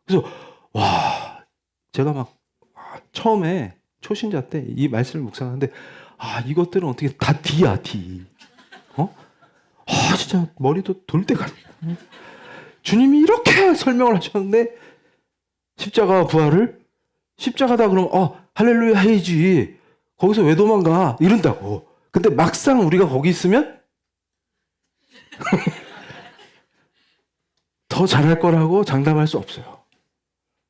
S1: 그래서 와 제가 막 처음에 초신자 때 이 말씀을 묵상하는데 이것들은 어떻게 다 D야 D. 진짜 머리도 돌 때가 주님이 이렇게 설명을 하셨는데 십자가와 부활을 십자가다 그러면 할렐루야 해야지. 거기서 왜 도망가? 이런다고. 근데 막상 우리가 거기 있으면 더 잘할 거라고 장담할 수 없어요.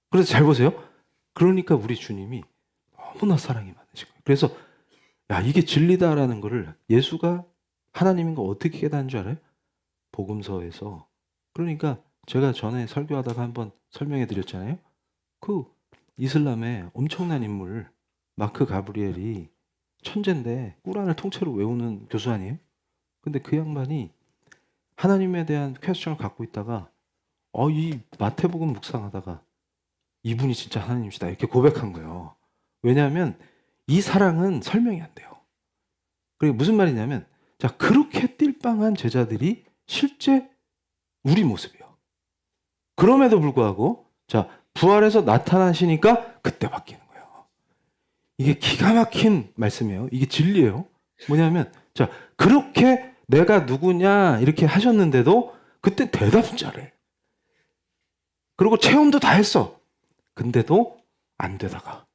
S1: 그래서 잘 보세요. 그러니까 우리 주님이 너무나 사랑이 많으신 거예요. 그래서 야, 이게 진리다라는 거를 예수가 하나님인 거 어떻게 깨닫는 줄 알아요? 복음서에서. 그러니까 제가 전에 설교하다가 한번 설명해 드렸잖아요. 그 이슬람의 엄청난 인물 마크 가브리엘이 천재인데 꾸란을 통째로 외우는 교수 아니에요? 근데 그 양반이 하나님에 대한 퀘스천을 갖고 있다가 이 마태복음 묵상하다가 이분이 진짜 하나님이시다 이렇게 고백한 거예요. 왜냐하면 이 사랑은 설명이 안 돼요. 그게 무슨 말이냐면 자, 그렇게 띨빵한 제자들이 실제 우리 모습이에요. 그럼에도 불구하고 자, 부활해서 나타나시니까 그때 바뀌는 거예요. 이게 기가 막힌 말씀이에요. 이게 진리예요. 뭐냐면 자, 그렇게 내가 누구냐 이렇게 하셨는데도 그때 대답은 잘해. 그리고 체험도 다 했어. 근데도 안 되다가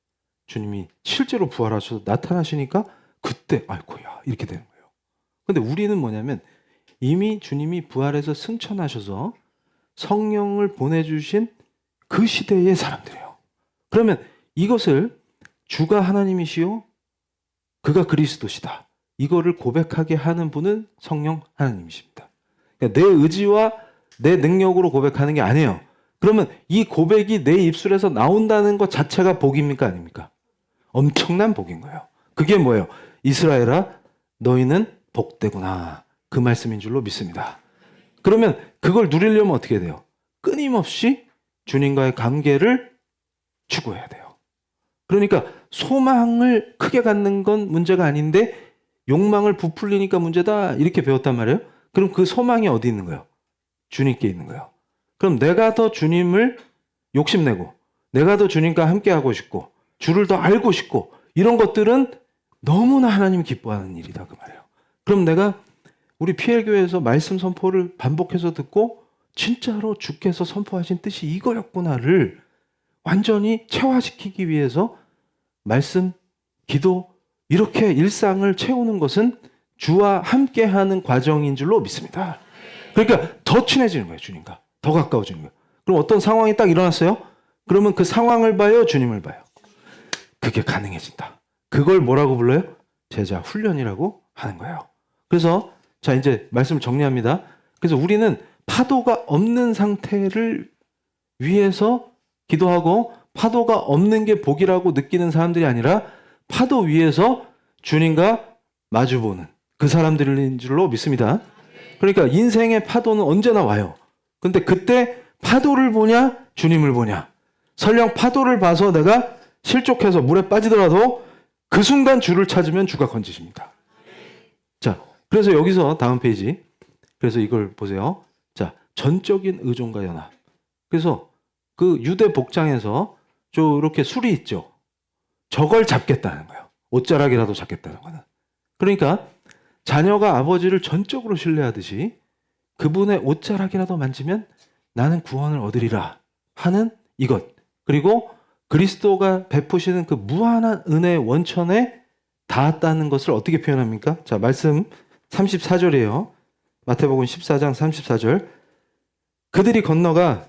S1: 주님이 실제로 부활하셔서 나타나시니까 그때 아이고야 이렇게 되는 거예요. 근데 우리는 뭐냐면 이미 주님이 부활해서 승천하셔서 성령을 보내주신 그 시대의 사람들이에요. 그러면 이것을 주가 하나님이시요 그가 그리스도시다. 이거를 고백하게 하는 분은 성령 하나님이십니다. 그러니까 내 의지와 내 능력으로 고백하는 게 아니에요. 그러면 이 고백이 내 입술에서 나온다는 것 자체가 복입니까 아닙니까? 엄청난 복인 거예요. 그게 뭐예요? 이스라엘아 너희는 복되구나. 그 말씀인 줄로 믿습니다. 그러면 그걸 누리려면 어떻게 돼요? 끊임없이 주님과의 관계를 추구해야 돼요. 그러니까 소망을 크게 갖는 건 문제가 아닌데 욕망을 부풀리니까 문제다 이렇게 배웠단 말이에요. 그럼 그 소망이 어디 있는 거예요? 주님께 있는 거예요. 그럼 내가 더 주님을 욕심내고 내가 더 주님과 함께하고 싶고 주를 더 알고 싶고 이런 것들은 너무나 하나님 기뻐하는 일이다 그 말이에요. 그럼 내가 우리 PL교회에서 말씀 선포를 반복해서 듣고 진짜로 주께서 선포하신 뜻이 이거였구나를 완전히 체화시키기 위해서 말씀, 기도 이렇게 일상을 채우는 것은 주와 함께하는 과정인 줄로 믿습니다. 그러니까 더 친해지는 거예요. 주님과. 더 가까워지는 거예요. 그럼 어떤 상황이 딱 일어났어요? 그러면 그 상황을 봐요? 주님을 봐요? 그게 가능해진다. 그걸 뭐라고 불러요? 제자 훈련이라고 하는 거예요. 그래서 자 이제 말씀을 정리합니다. 그래서 우리는 파도가 없는 상태를 위해서 기도하고 파도가 없는 게 복이라고 느끼는 사람들이 아니라 파도 위에서 주님과 마주보는 그 사람들인 줄로 믿습니다. 그러니까 인생의 파도는 언제나 와요. 근데 그때 파도를 보냐 주님을 보냐. 설령 파도를 봐서 내가 실족해서 물에 빠지더라도 그 순간 주를 찾으면 주가 건지십니다. 자, 그래서 여기서 다음 페이지. 그래서 이걸 보세요. 자, 전적인 의존과 연합. 그래서 그 유대 복장에서 이렇게 술이 있죠. 저걸 잡겠다는 거예요. 옷자락이라도 잡겠다는 거는. 그러니까 자녀가 아버지를 전적으로 신뢰하듯이 그분의 옷자락이라도 만지면 나는 구원을 얻으리라 하는 이것. 그리고 그리스도가 베푸시는 그 무한한 은혜의 원천에 닿았다는 것을 어떻게 표현합니까? 자, 말씀 34절이에요. 마태복음 14장 34절. 그들이 건너가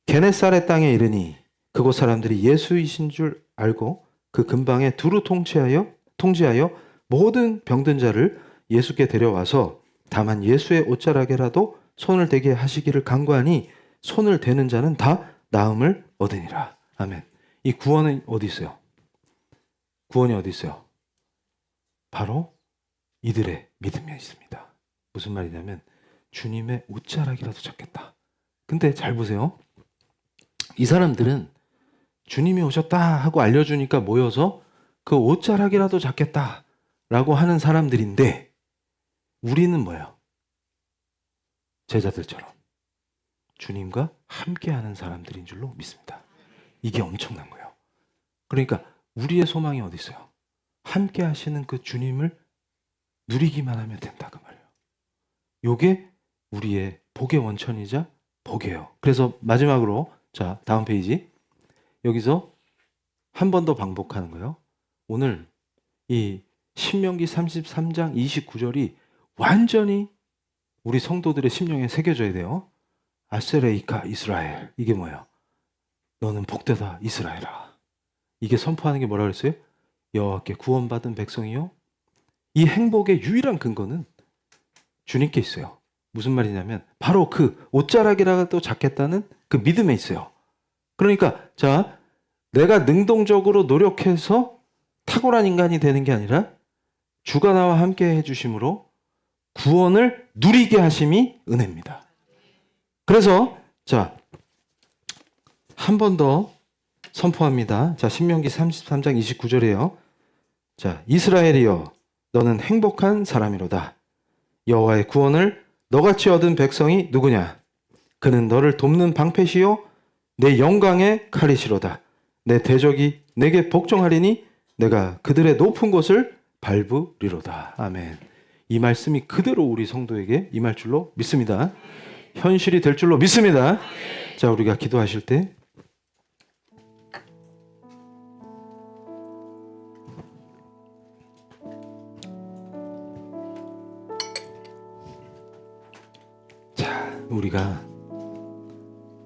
S1: 게네사렛 땅에 이르니 그곳 사람들이 예수이신 줄 알고 그 근방에 두루 통지하여 모든 병든 자를 예수께 데려와서 다만 예수의 옷자락에라도 손을 대게 하시기를 간구하니 손을 대는 자는 다 나음을 얻으니라. 아멘. 이 구원은 어디 있어요? 구원이 어디 있어요? 바로 이들의 믿음에 있습니다. 무슨 말이냐면 주님의 옷자락이라도 찾겠다. 근데 잘 보세요. 이 사람들은 주님이 오셨다 하고 알려주니까 모여서 그 옷자락이라도 잡겠다라고 하는 사람들인데 우리는 뭐예요? 제자들처럼 주님과 함께하는 사람들인 줄로 믿습니다. 이게 엄청난 거예요. 그러니까 우리의 소망이 어디 있어요? 함께 하시는 그 주님을 누리기만 하면 된다 그 말이에요. 요게 우리의 복의 원천이자 복이에요. 그래서 마지막으로 자 다음 페이지 여기서 한 번 더 반복하는 거예요. 오늘 이 신명기 33장 29절이 완전히 우리 성도들의 심령에 새겨져야 돼요. 아세레이카 이스라엘. 이게 뭐예요? 너는 복되다 이스라엘아. 이게 선포하는 게 뭐라 그랬어요? 여호와께 구원받은 백성이요. 이 행복의 유일한 근거는 주님께 있어요. 무슨 말이냐면 바로 그 옷자락이라도 잡겠다는 그 믿음에 있어요. 그러니까 자, 내가 능동적으로 노력해서 탁월한 인간이 되는 게 아니라 주가 나와 함께 해주심으로 구원을 누리게 하심이 은혜입니다. 그래서 자, 한 번 더 선포합니다. 자, 신명기 33장 29절에요. 자, 이스라엘이여 너는 행복한 사람이로다. 여호와의 구원을 너같이 얻은 백성이 누구냐? 그는 너를 돕는 방패시요 내 영광의 칼이시로다. 내 대적이 내게 복종하리니 내가 그들의 높은 곳을 밟으리로다. 아멘. 이 말씀이 그대로 우리 성도에게 임할 줄로 믿습니다. 현실이 될 줄로 믿습니다. 자, 우리가 기도하실 때 우리가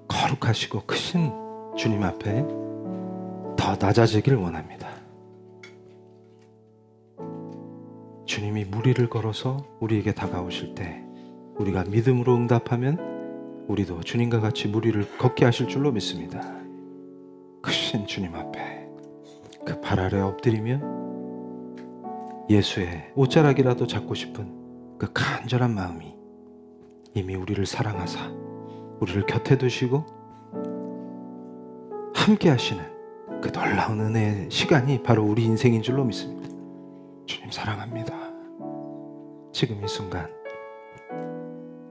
S1: 거룩하시고 크신 주님 앞에 더 낮아지길 원합니다. 주님이 무리를 걸어서 우리에게 다가오실 때 우리가 믿음으로 응답하면 우리도 주님과 같이 무리를 걷게 하실 줄로 믿습니다. 크신 주님 앞에 그 발 아래 엎드리며 예수의 옷자락이라도 잡고 싶은 그 간절한 마음이 이미 우리를 사랑하사 우리를 곁에 두시고 함께 하시는 그 놀라운 은혜의 시간이 바로 우리 인생인 줄로 믿습니다. 주님 사랑합니다. 지금 이 순간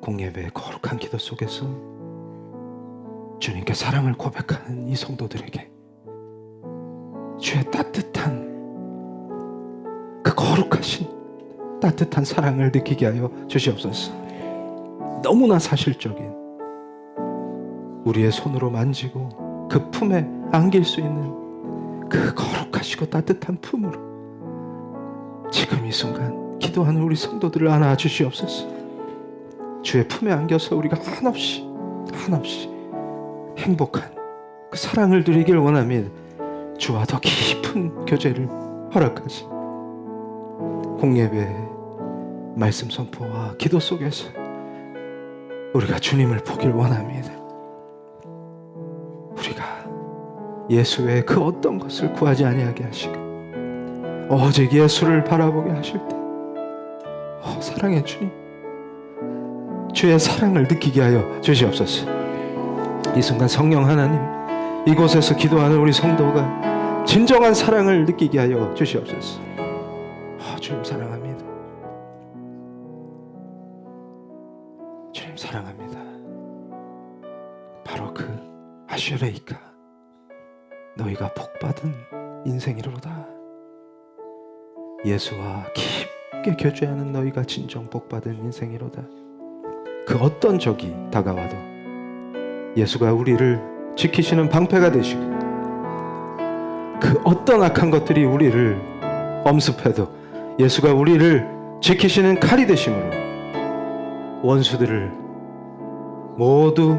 S1: 공예배의 거룩한 기도 속에서 주님께 사랑을 고백하는 이 성도들에게 주의 따뜻한 그 거룩하신 따뜻한 사랑을 느끼게 하여 주시옵소서. 너무나 사실적인 우리의 손으로 만지고 그 품에 안길 수 있는 그 거룩하시고 따뜻한 품으로 지금 이 순간 기도하는 우리 성도들을 안아 주시옵소서. 주의 품에 안겨서 우리가 한없이 행복한 그 사랑을 누리길 원하며 주와 더 깊은 교제를 허락하신 공예배 말씀 선포와 기도 속에서 우리가 주님을 보길 원합니다. 우리가 예수 외에 그 어떤 것을 구하지 아니하게 하시고 오직 예수를 바라보게 하실 때 사랑의 주님, 주의 사랑을 느끼게 하여 주시옵소서. 이 순간 성령 하나님, 이곳에서 기도하는 우리 성도가 진정한 사랑을 느끼게 하여 주시옵소서. 주님 사랑합니다. 주님 사랑합니다. 바로 그 아슈레이카 너희가 복받은 인생이로다. 예수와 깊게 교제하는 너희가 진정 복받은 인생이로다. 그 어떤 적이 다가와도 예수가 우리를 지키시는 방패가 되시고 그 어떤 악한 것들이 우리를 엄습해도 예수가 우리를 지키시는 칼이 되심으로 원수들을 모두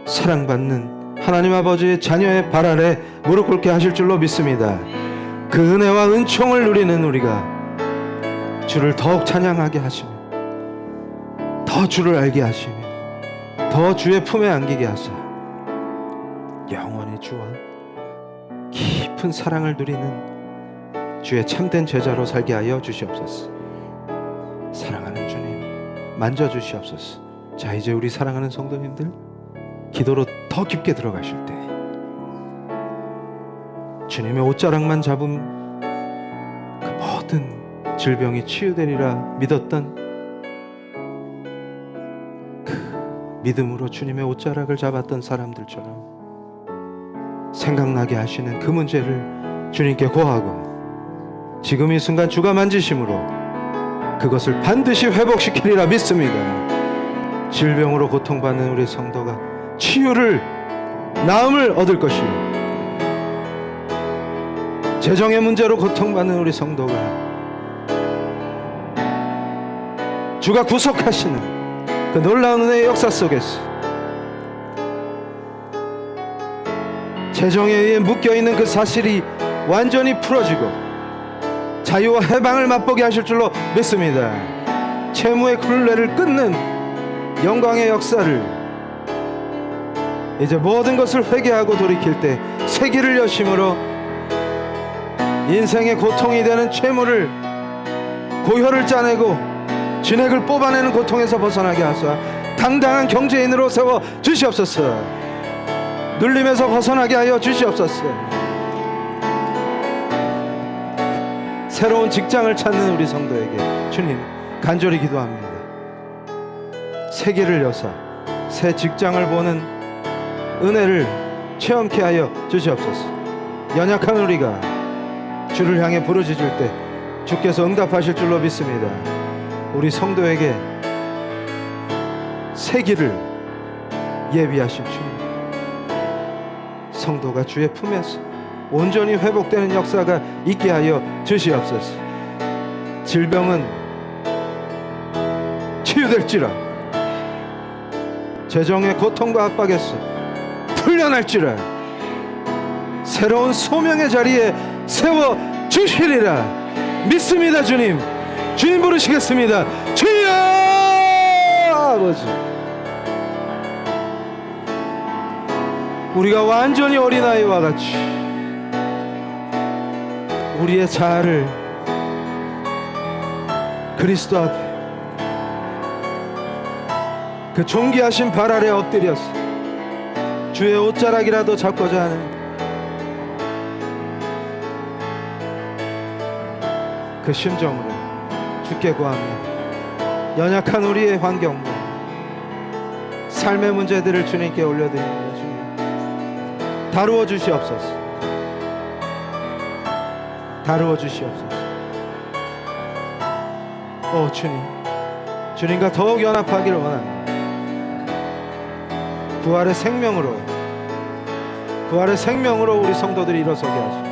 S1: 사랑받는 하나님 아버지의 자녀의 발 아래 무릎 꿇게 하실 줄로 믿습니다. 그 은혜와 은총을 누리는 우리가 주를 더욱 찬양하게 하시며 더 주를 알게 하시며 더 주의 품에 안기게 하사 영원히 주와 깊은 사랑을 누리는 주의 참된 제자로 살게 하여 주시옵소서. 사랑하는 주님 만져주시옵소서. 자, 이제 우리 사랑하는 성도님들 기도로 더 깊게 들어가실 때 주님의 옷자락만 잡은 그 모든 질병이 치유되리라 믿었던 그 믿음으로 주님의 옷자락을 잡았던 사람들처럼 생각나게 하시는 그 문제를 주님께 고하고 지금 이 순간 주가 만지심으로 그것을 반드시 회복시키리라 믿습니다. 질병으로 고통받는 우리 성도가 치유를 나음을 얻을 것이요 재정의 문제로 고통받는 우리 성도가 주가 구속하시는 그 놀라운 은혜의 역사 속에서 재정에 의해 묶여있는 그 사실이 완전히 풀어지고 자유와 해방을 맛보게 하실 줄로 믿습니다. 채무의 굴레를 끊는 영광의 역사를, 이제 모든 것을 회개하고 돌이킬 때 새 길을 여심으로 인생의 고통이 되는 채무를, 고혈을 짜내고 진액을 뽑아내는 고통에서 벗어나게 하사 당당한 경제인으로 세워 주시옵소서. 눌림에서 벗어나게 하여 주시옵소서. 새로운 직장을 찾는 우리 성도에게 주님 간절히 기도합니다. 새 길을 여사 새 직장을 보는 은혜를 체험케 하여 주시옵소서. 연약한 우리가 주를 향해 부르짖을 때 주께서 응답하실 줄로 믿습니다. 우리 성도에게 새 길을 예비하신 주님, 성도가 주의 품에서 온전히 회복되는 역사가 있게 하여 주시옵소서. 질병은 치유될지라, 재정의 고통과 압박에서 풀려날지라, 새로운 소명의 자리에 세워 주시리라 믿습니다. 주님, 주님 부르시겠습니다. 주여! 아버지, 우리가 완전히 어린아이와 같이 우리의 자아를 그리스도 앞에 그 존귀하신 발 아래 엎드려서 주의 옷자락이라도 잡고자 하는 그 심정으로 주께 구합니다. 연약한 우리의 환경과 삶의 문제들을 주님께 올려드립니다. 주님, 다루어 주시옵소서. 다루어 주시옵소서. 오 주님, 주님과 더욱 연합하기를 원합니다. 부활의 생명으로 우리 성도들이 일어서게 하시고,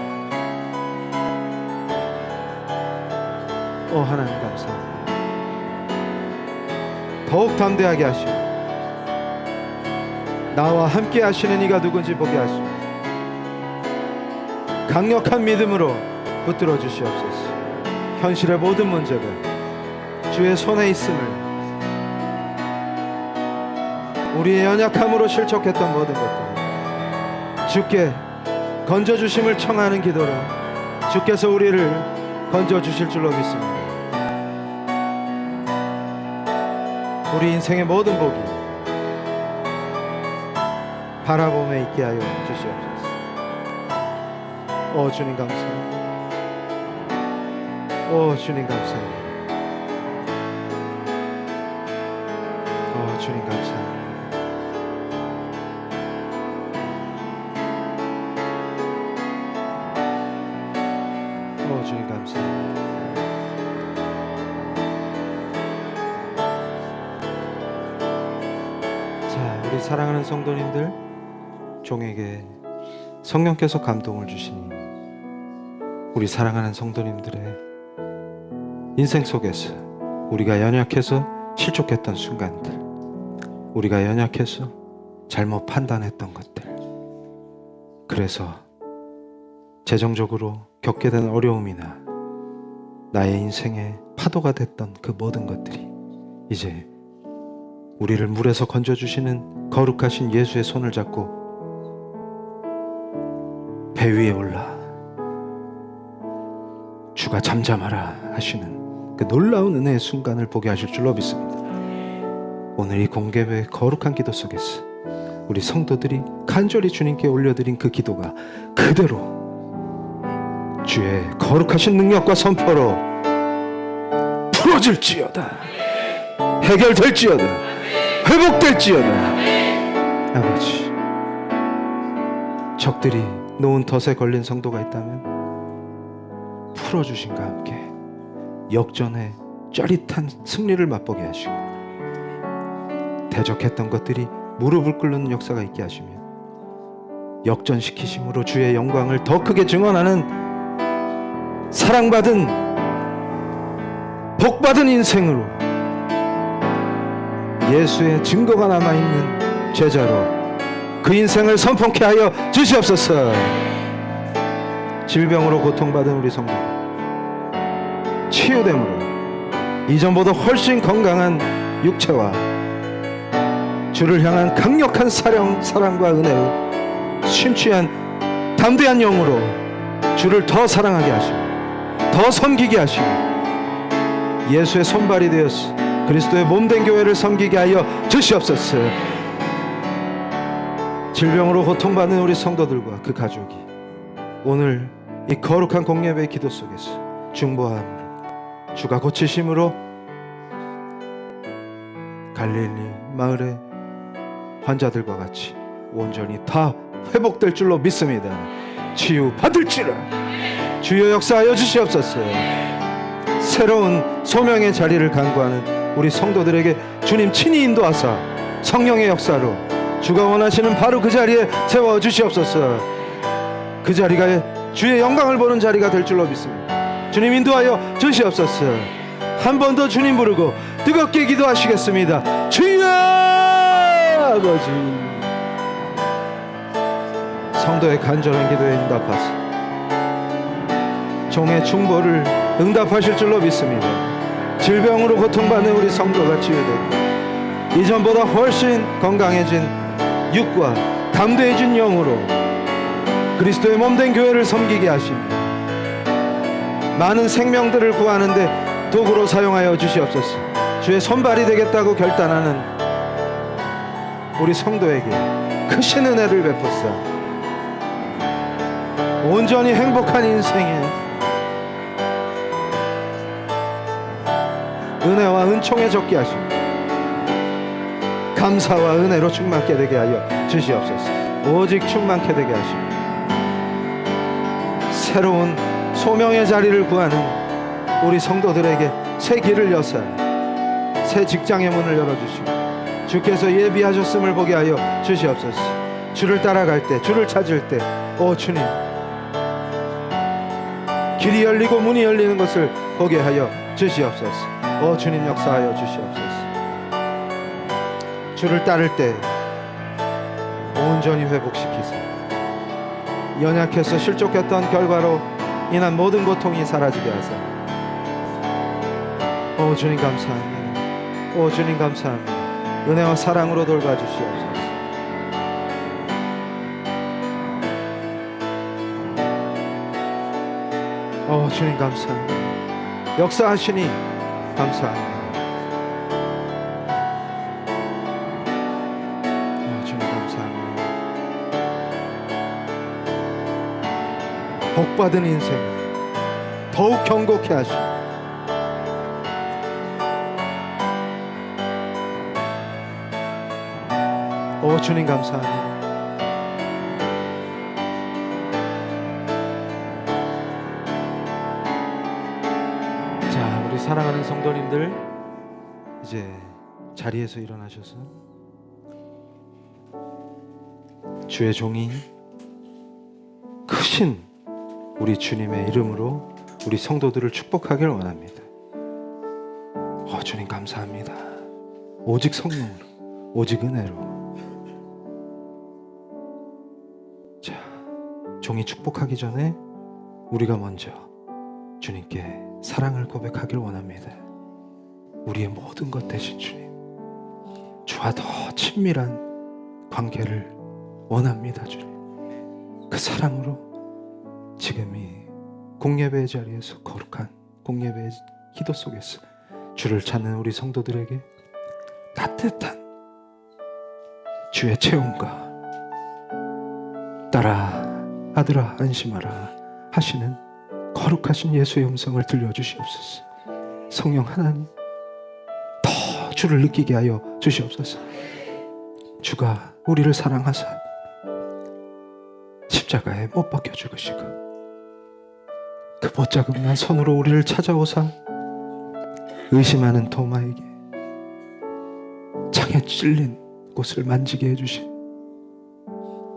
S1: 오 하나님 감사합니다. 더욱 담대하게 하시고 나와 함께 하시는 이가 누군지 보게 하시고 강력한 믿음으로 붙들어 주시옵소서. 현실의 모든 문제가 주의 손에 있음을, 우리의 연약함으로 실족했던 모든 것들 주께 건져주심을 청하는 기도로 주께서 우리를 건져주실 줄로 믿습니다. 우리 인생의 모든 복이 바라봄에 있게 하여 주시옵소서. 오 주님 감사합니다. 오 주님 감사합니다. 오 주님 감사합니다. 오 주님 감사합니다. 자, 우리 사랑하는 성도님들, 종에게 성령께서 감동을 주시니 우리 사랑하는 성도님들의 인생 속에서 우리가 연약해서 실족했던 순간들, 우리가 연약해서 잘못 판단했던 것들, 그래서 재정적으로 겪게 된 어려움이나 나의 인생의 파도가 됐던 그 모든 것들이 이제 우리를 물에서 건져주시는 거룩하신 예수의 손을 잡고 배 위에 올라 주가 잠잠하라 하시는 그 놀라운 은혜의 순간을 보게 하실 줄로 믿습니다. 오늘 이 공개의 거룩한 기도 속에서 우리 성도들이 간절히 주님께 올려드린 그 기도가 그대로 주의 거룩하신 능력과 선포로 풀어질지어다, 해결될지어다, 회복될지어다. 아버지, 적들이 놓은 덫에 걸린 성도가 있다면 풀어주신과 함께 역전의 짜릿한 승리를 맛보게 하시고, 대적했던 것들이 무릎을 꿇는 역사가 있게 하시며 역전시키심으로 주의 영광을 더 크게 증언하는 사랑받은 복받은 인생으로 예수의 증거가 남아있는 제자로 그 인생을 선포케 하여 주시옵소서. 질병으로 고통받은 우리 성도, 치유됨으로 이전보다 훨씬 건강한 육체와 주를 향한 강력한 사랑과 은혜로 심취한 담대한 영으로 주를 더 사랑하게 하시고 더 섬기게 하시고 예수의 손발이 되어서 그리스도의 몸된 교회를 섬기게 하여 주시옵소서. 질병으로 고통받는 우리 성도들과 그 가족이 오늘 이 거룩한 공예배의 기도 속에서 중보함으로 주가 고치심으로 갈릴리 마을의 환자들과 같이 온전히 다 회복될 줄로 믿습니다. 치유 받을지라 주여 역사하여 주시옵소서. 새로운 소명의 자리를 간구하는 우리 성도들에게 주님 친히 인도하사 성령의 역사로 주가 원하시는 바로 그 자리에 세워 주시옵소서. 그 자리가 주의 영광을 보는 자리가 될 줄로 믿습니다. 주님 인도하여 주시옵소서. 한 번 더 주님 부르고 뜨겁게 기도하시겠습니다. 주여 아버지, 성도의 간절한 기도에 응답하사 종의 중보를 응답하실 줄로 믿습니다. 질병으로 고통받는 우리 성도가 치유되고 이전보다 훨씬 건강해진 육과 담대해진 영으로 그리스도의 몸된 교회를 섬기게 하십니다. 많은 생명들을 구하는데 도구로 사용하여 주시옵소서. 주의 손발이 되겠다고 결단하는 우리 성도에게 크신 은혜를 베푸사 온전히 행복한 인생에 은혜와 은총에 적게 하시고 감사와 은혜로 충만케 되게 하여 주시옵소서. 오직 충만케 되게 하시고 새로운 소명의 자리를 구하는 우리 성도들에게 새 길을 여사 새 직장의 문을 열어주시고 주께서 예비하셨음을 보게 하여 주시옵소서. 주를 따라갈 때, 주를 찾을 때, 오 주님, 길이 열리고 문이 열리는 것을 보게 하여 주시옵소서. 오 주님, 역사하여 주시옵소서. 주를 따를 때 온전히 회복시키사 연약해서 실족했던 결과로 인한 모든 고통이 사라지게 하사 오 주님 감사합니다. 오 주님 감사합니다. 은혜와 사랑으로 돌봐주시옵소서. 오 주님 감사합니다. 역사하시니 감사합니다. 오 주님 감사합니다. 복받은 인생 더욱 경고케 하시고 오 주님 감사합니다. 자, 우리 사랑하는 성도님들 이제 자리에서 일어나셔서 주의 종이 크신 우리 주님의 이름으로 우리 성도들을 축복하길 원합니다. 주님 감사합니다. 오직 성령으로, 오직 은혜로. 자, 종이 축복하기 전에 우리가 먼저 주님께 사랑을 고백하길 원합니다. 우리의 모든 것 되신 주님, 주와 더 친밀한 관계를 원합니다. 주님, 그 사랑으로 지금 이 공예배의 자리에서 거룩한 공예배의 기도 속에서 주를 찾는 우리 성도들에게 따뜻한 주의 체험과 딸아 아들아 안심하라 하시는 거룩하신 예수의 음성을 들려주시옵소서. 성령 하나님, 더 주를 느끼게 하여 주시옵소서. 주가 우리를 사랑하사 십자가에 못 박혀 죽으시고 그 못자국난 손으로 우리를 찾아오사 의심하는 도마에게 창에 찔린 곳을 만지게 해주신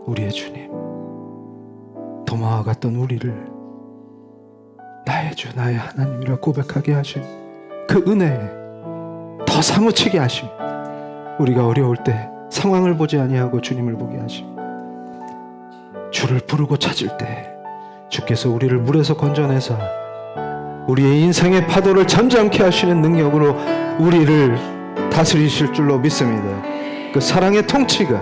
S1: 우리의 주님, 도마와 같던 우리를 나의 주 나의 하나님이라 고백하게 하신 그 은혜에 더 사무치게 하심, 우리가 어려울 때 상황을 보지 아니하고 주님을 보게 하심, 주를 부르고 찾을 때 주께서 우리를 물에서 건져내사 우리의 인생의 파도를 잠잠케 하시는 능력으로 우리를 다스리실 줄로 믿습니다. 그 사랑의 통치가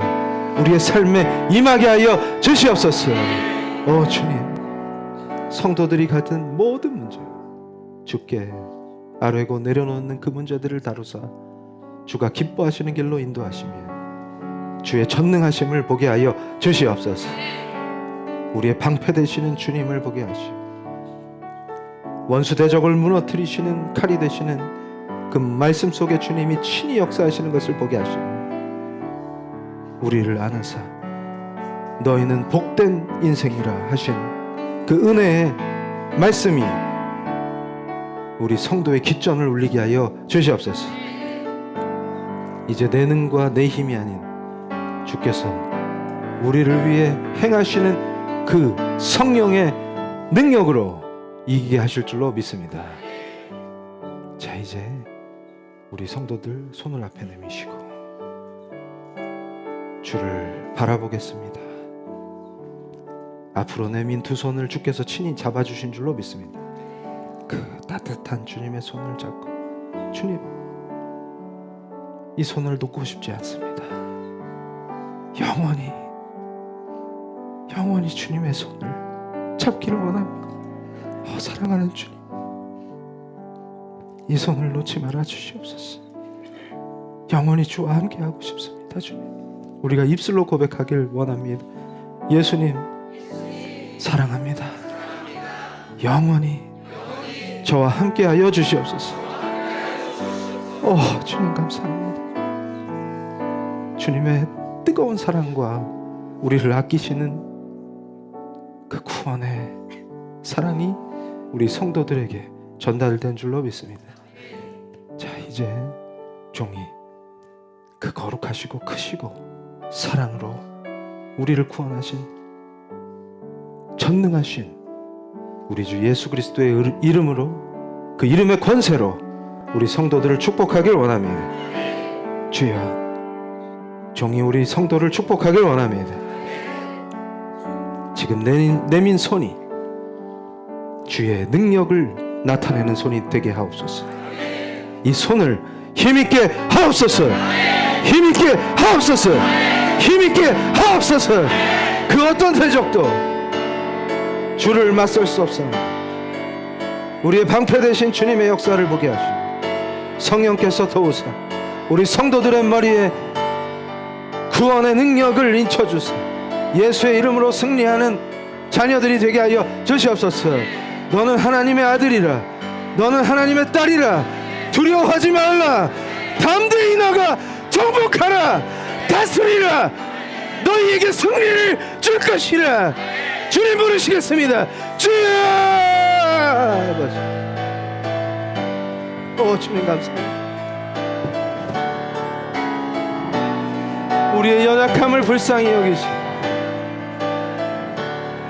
S1: 우리의 삶에 임하게 하여 주시옵소서. 주님, 성도들이 갖은 모든 문제 주께 아뢰고 내려놓는 그 문제들을 다루사 주가 기뻐하시는 길로 인도하시며 주의 전능하심을 보게 하여 주시옵소서. 우리의 방패 되시는 주님을 보게 하시고 원수 대적을 무너뜨리시는 칼이 되시는 그 말씀 속에 주님이 친히 역사하시는 것을 보게 하시고 우리를 안으사 너희는 복된 인생이라 하신 그 은혜의 말씀이 우리 성도의 깃전을 울리게 하여 주시옵소서. 이제 내 능과 내 힘이 아닌 주께서 우리를 위해 행하시는 그 성령의 능력으로 이기게 하실 줄로 믿습니다. 자, 이제 우리 성도들 손을 앞에 내미시고 주를 바라보겠습니다. 앞으로 내민 두 손을 주께서 친히 잡아주신 줄로 믿습니다. 그 따뜻한 주님의 손을 잡고 주님, 이 손을 놓고 싶지 않습니다. 영원히 주님의 손을 잡기를 원합니다. 사랑하는 주님, 이 손을 놓지 말아 주시옵소서. 영원히 주와 함께하고 싶습니다. 주님, 우리가 입술로 고백하길 원합니다. 예수님 사랑합니다. 영원히 저와 함께하여 주시옵소서. 주님 감사합니다. 주님의 뜨거운 사랑과 우리를 아끼시는 그 구원의 사랑이 우리 성도들에게 전달된 줄로 믿습니다. 자, 이제 종이 그 거룩하시고 크시고 사랑으로 우리를 구원하신 전능하신 우리 주 예수 그리스도의 이름으로, 그 이름의 권세로 우리 성도들을 축복하길 원합니다. 주여, 종이 우리 성도를 축복하길 원합니다. 지금 내민 손이 주의 능력을 나타내는 손이 되게 하옵소서. 이 손을 힘있게 하옵소서. 힘있게 하옵소서. 힘있게 하옵소서. 그 어떤 대적도 주를 맞설 수 없습니다. 우리의 방패 되신 주님의 역사를 보게 하시고 성령께서 도우사 우리 성도들의 머리에 구원의 능력을 인쳐주사 예수의 이름으로 승리하는 자녀들이 되게 하여 주시옵소서. 너는 하나님의 아들이라, 너는 하나님의 딸이라. 두려워하지 말라. 담대히 나가 정복하라. 다스리라. 너희에게 승리를 줄 것이라. 주님 부르시겠습니다. 주여! 주님 감사합니다. 우리의 연약함을 불쌍히 여기시고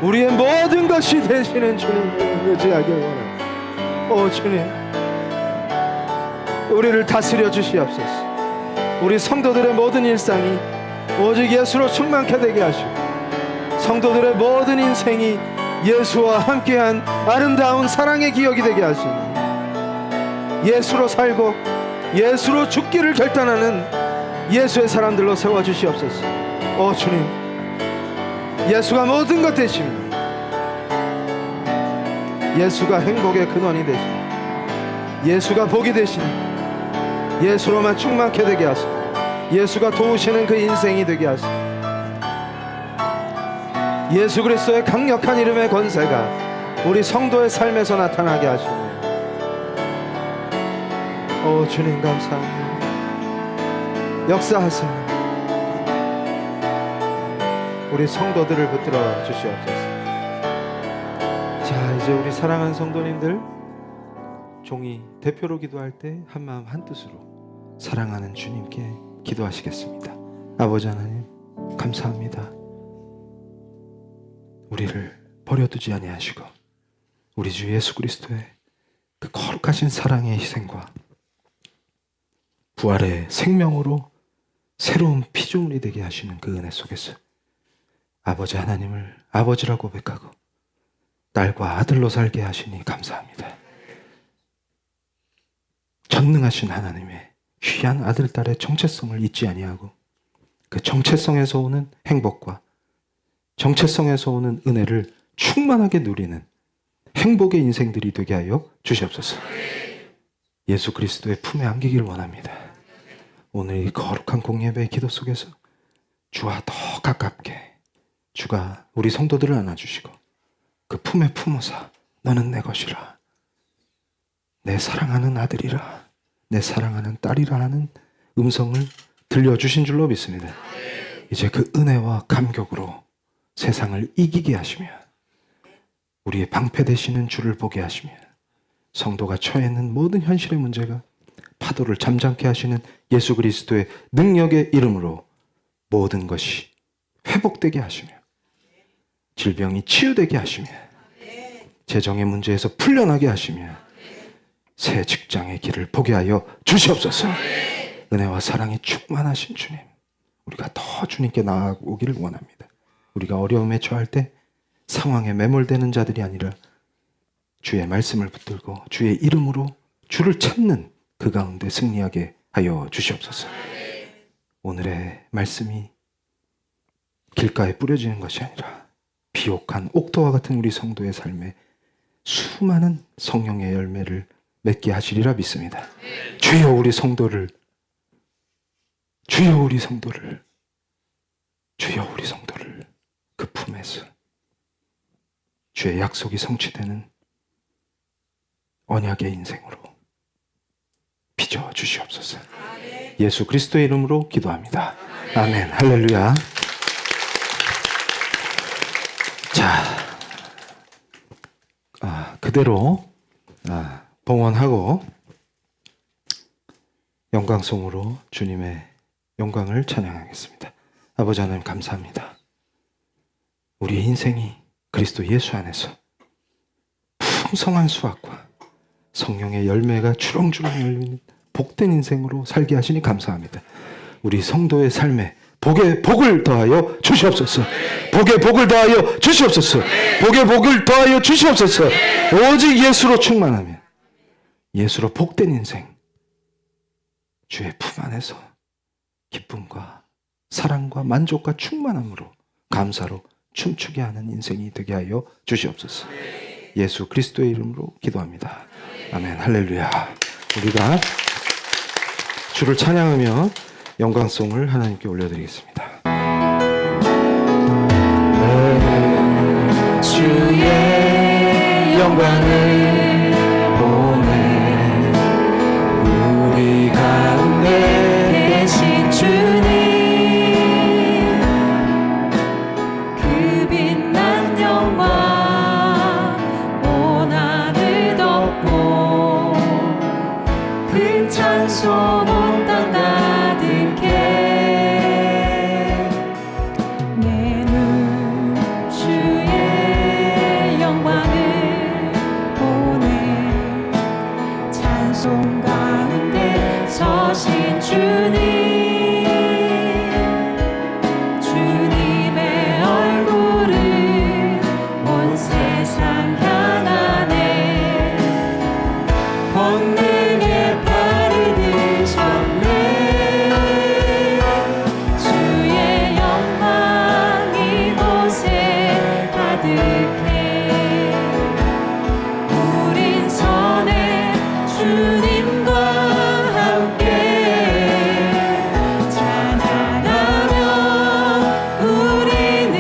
S1: 우리의 모든 것이 되시는 주님을 의지하길 원합니다. 주님, 우리를 다스려 주시옵소서. 우리 성도들의 모든 일상이 오직 예수로 충만케 되게 하시고 성도들의 모든 인생이 예수와 함께한 아름다운 사랑의 기억이 되게 하시고 예수로 살고 예수로 죽기를 결단하는 예수의 사람들로 세워주시옵소서. 주님, 예수가 모든 것 되십니다. 예수가 행복의 근원이 되십니다. 예수가 복이 되십니다. 예수로만 충만케 되게 하시고 예수가 도우시는 그 인생이 되게 하시고 예수 그리스도의 강력한 이름의 권세가 우리 성도의 삶에서 나타나게 하시고 주님 감사합니다. 역사하세요. 우리 성도들을 붙들어 주시옵소서. 자, 이제 우리 사랑하는 성도님들, 종이 대표로 기도할 때 한마음 한뜻으로 사랑하는 주님께 기도하시겠습니다. 아버지 하나님, 감사합니다. 우리를 버려두지 아니하시고 우리 주 예수 그리스도의 그 거룩하신 사랑의 희생과 부활의 생명으로 새로운 피조물이 되게 하시는 그 은혜 속에서 아버지 하나님을 아버지라고 고백하고 딸과 아들로 살게 하시니 감사합니다. 전능하신 하나님의 귀한 아들, 딸의 정체성을 잊지 아니하고 그 정체성에서 오는 행복과 정체성에서 오는 은혜를 충만하게 누리는 행복의 인생들이 되게 하여 주시옵소서. 예수 그리스도의 품에 안기길 원합니다. 오늘 이 거룩한 공예배의 기도 속에서 주와 더 가깝게 주가 우리 성도들을 안아주시고 그 품에 품어서 너는 내 것이라, 내 사랑하는 아들이라, 내 사랑하는 딸이라 하는 음성을 들려주신 줄로 믿습니다. 이제 그 은혜와 감격으로 세상을 이기게 하시며 우리의 방패 되시는 주를 보게 하시며 성도가 처해 있는 모든 현실의 문제가 파도를 잠잠케 하시는 예수 그리스도의 능력의 이름으로 모든 것이 회복되게 하시며 질병이 치유되게 하시며 재정의 문제에서 풀려나게 하시며 새 직장의 길을 보게 하여 주시옵소서. 은혜와 사랑이 충만하신 주님, 우리가 더 주님께 나아오기를 원합니다. 우리가 어려움에 처할 때 상황에 매몰되는 자들이 아니라 주의 말씀을 붙들고 주의 이름으로 주를 찾는 그 가운데 승리하게 하여 주시옵소서. 오늘의 말씀이 길가에 뿌려지는 것이 아니라 비옥한 옥토와 같은 우리 성도의 삶에 수많은 성령의 열매를 맺게 하시리라 믿습니다. 주여 우리 성도를, 주여 우리 성도를, 주여 우리 성도를 그 품에서 주의 약속이 성취되는 언약의 인생으로 빚어 주시옵소서. 예수 그리스도의 이름으로 기도합니다. 아멘. 할렐루야. 자, 그대로 봉헌하고 영광송으로 주님의 영광을 찬양하겠습니다. 아버지 하나님 감사합니다. 우리의 인생이 그리스도 예수 안에서 풍성한 수확과 성령의 열매가 주렁주렁 열리는 복된 인생으로 살게 하시니 감사합니다. 우리 성도의 삶에 복에 복을 더하여 주시옵소서. 복에 복을 더하여 주시옵소서. 복에 복을 더하여 주시옵소서. 오직 예수로 충만하며 예수로 복된 인생, 주의 품 안에서 기쁨과 사랑과 만족과 충만함으로 감사로 춤추게 하는 인생이 되게 하여 주시옵소서. 예수 그리스도의 이름으로 기도합니다. 아멘. 할렐루야. 우리가 주를 찬양하며 영광송을 하나님께 올려드리겠습니다. 주의 영광을 보내 우리 가운데 계신 주님,
S2: 그 빛난 영광 온 하늘 덮고 그 찬송 온 땅 가득해 내 눈 주의 영광을 보내 찬송 가운데 서신 주님, 주님의 얼굴을 온 세상 향하네 권능의 팔을 드셨네 주의 영광 이곳에 가득해 우린 선해 주님과 함께 찬양하며 우리는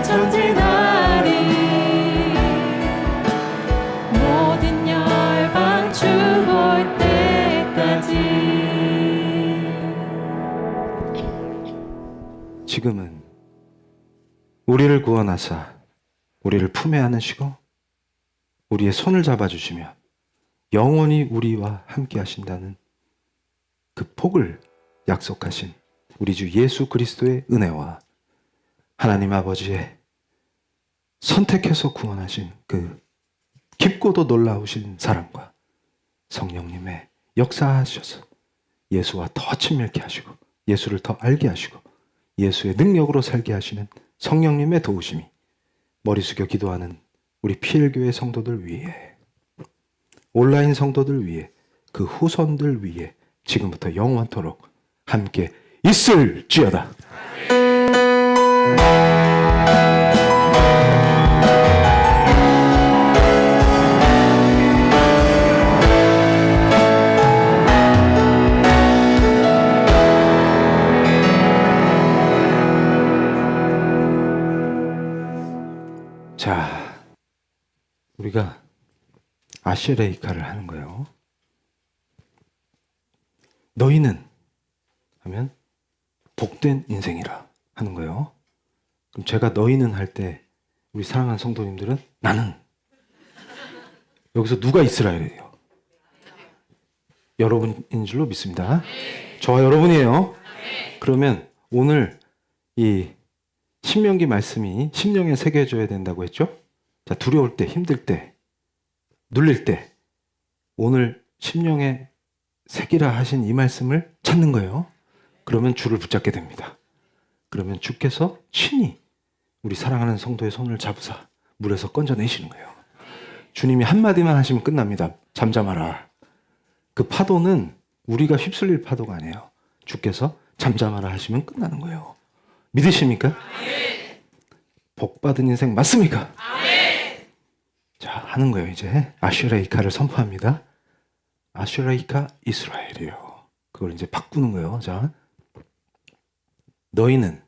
S2: 전쟁하리 모든 열방 주 볼 때까지.
S1: 지금은 우리를 구원하사 우리를 품에 안으시고 우리의 손을 잡아주시며 영원히 우리와 함께 하신다는 그 복을 약속하신 우리 주 예수 그리스도의 은혜와 하나님 아버지의 선택해서 구원하신 그 깊고도 놀라우신 사랑과 성령님의 역사하셔서 예수와 더 친밀케 하시고 예수를 더 알게 하시고 예수의 능력으로 살게 하시는 성령님의 도우심이 머리 숙여 기도하는 우리 PL교회 성도들 위해, 온라인 성도들 위해 그 후손들 위에 지금부터 영원토록 함께 있을지어다. 자, 우리가 아시레이카를 하는 거예요. 너희는 하면 복된 인생이라 하는 거예요. 그럼 제가 너희는 할 때 우리 사랑하는 성도님들은 나는. 여기서 누가 이스라엘이에요? 여러분인 줄로 믿습니다. 저와 여러분이에요. 그러면 오늘 이 신명기 말씀이 심령에 새겨져야 된다고 했죠? 자, 두려울 때, 힘들 때, 눌릴 때 오늘 심령에 새기라 하신 이 말씀을 찾는 거예요. 그러면 주를 붙잡게 됩니다. 그러면 주께서 친히 우리 사랑하는 성도의 손을 잡으사 물에서 건져내시는 거예요. 주님이 한마디만 하시면 끝납니다. 잠잠하라. 그 파도는 우리가 휩쓸릴 파도가 아니에요. 주께서 잠잠하라 하시면 끝나는 거예요. 믿으십니까? 복받은 인생 맞습니까? 자, 하는 거예요. 이제 아슈레이카를 선포합니다. 아슈레이카 이스라엘이에요. 그걸 이제 바꾸는 거예요. 자, 너희는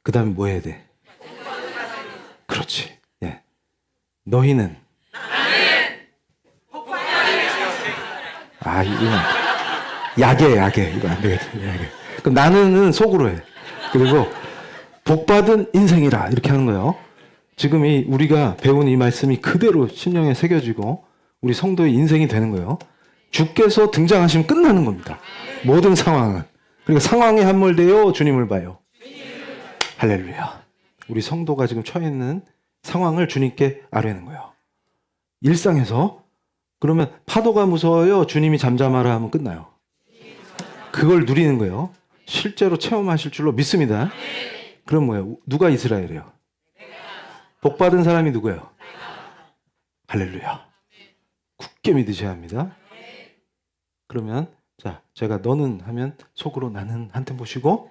S1: 그 다음에 뭐 해야 돼? 그렇지. 예. 너희는 이거 약해. 이거 안 되겠다. 약해. 그럼 나는은 속으로 해. 그리고 복받은 인생이라 이렇게 하는 거예요. 지금 우리가 배운 이 말씀이 그대로 심령에 새겨지고 우리 성도의 인생이 되는 거예요. 주께서 등장하시면 끝나는 겁니다. 모든 상황은. 그러니까 상황에 함몰되어 주님을 봐요. 할렐루야. 우리 성도가 지금 처해 있는 상황을 주님께 아뢰는 거예요. 일상에서. 그러면 파도가 무서워요? 주님이 잠잠하라 하면 끝나요. 그걸 누리는 거예요. 실제로 체험하실 줄로 믿습니다. 그럼 뭐예요? 누가 이스라엘이에요? 복받은 사람이 누구예요? 할렐루야. 굳게 믿으셔야 합니다. 그러면 자, 제가 너는 하면 속으로 나는 한 템 보시고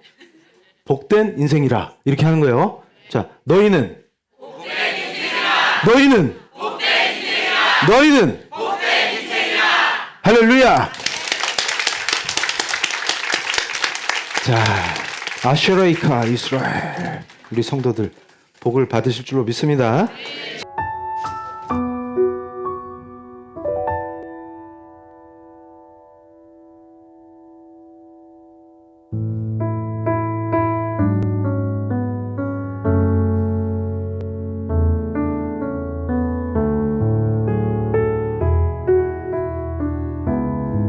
S1: 복된 인생이라 이렇게 하는 거예요. 자, 너희는 복된 인생이라. 너희는 복된 인생이라. 너희는 복된 인생이라. 할렐루야. 자, 아슈레이카 이스라엘 우리 성도들 복을 받으실 줄로 믿습니다.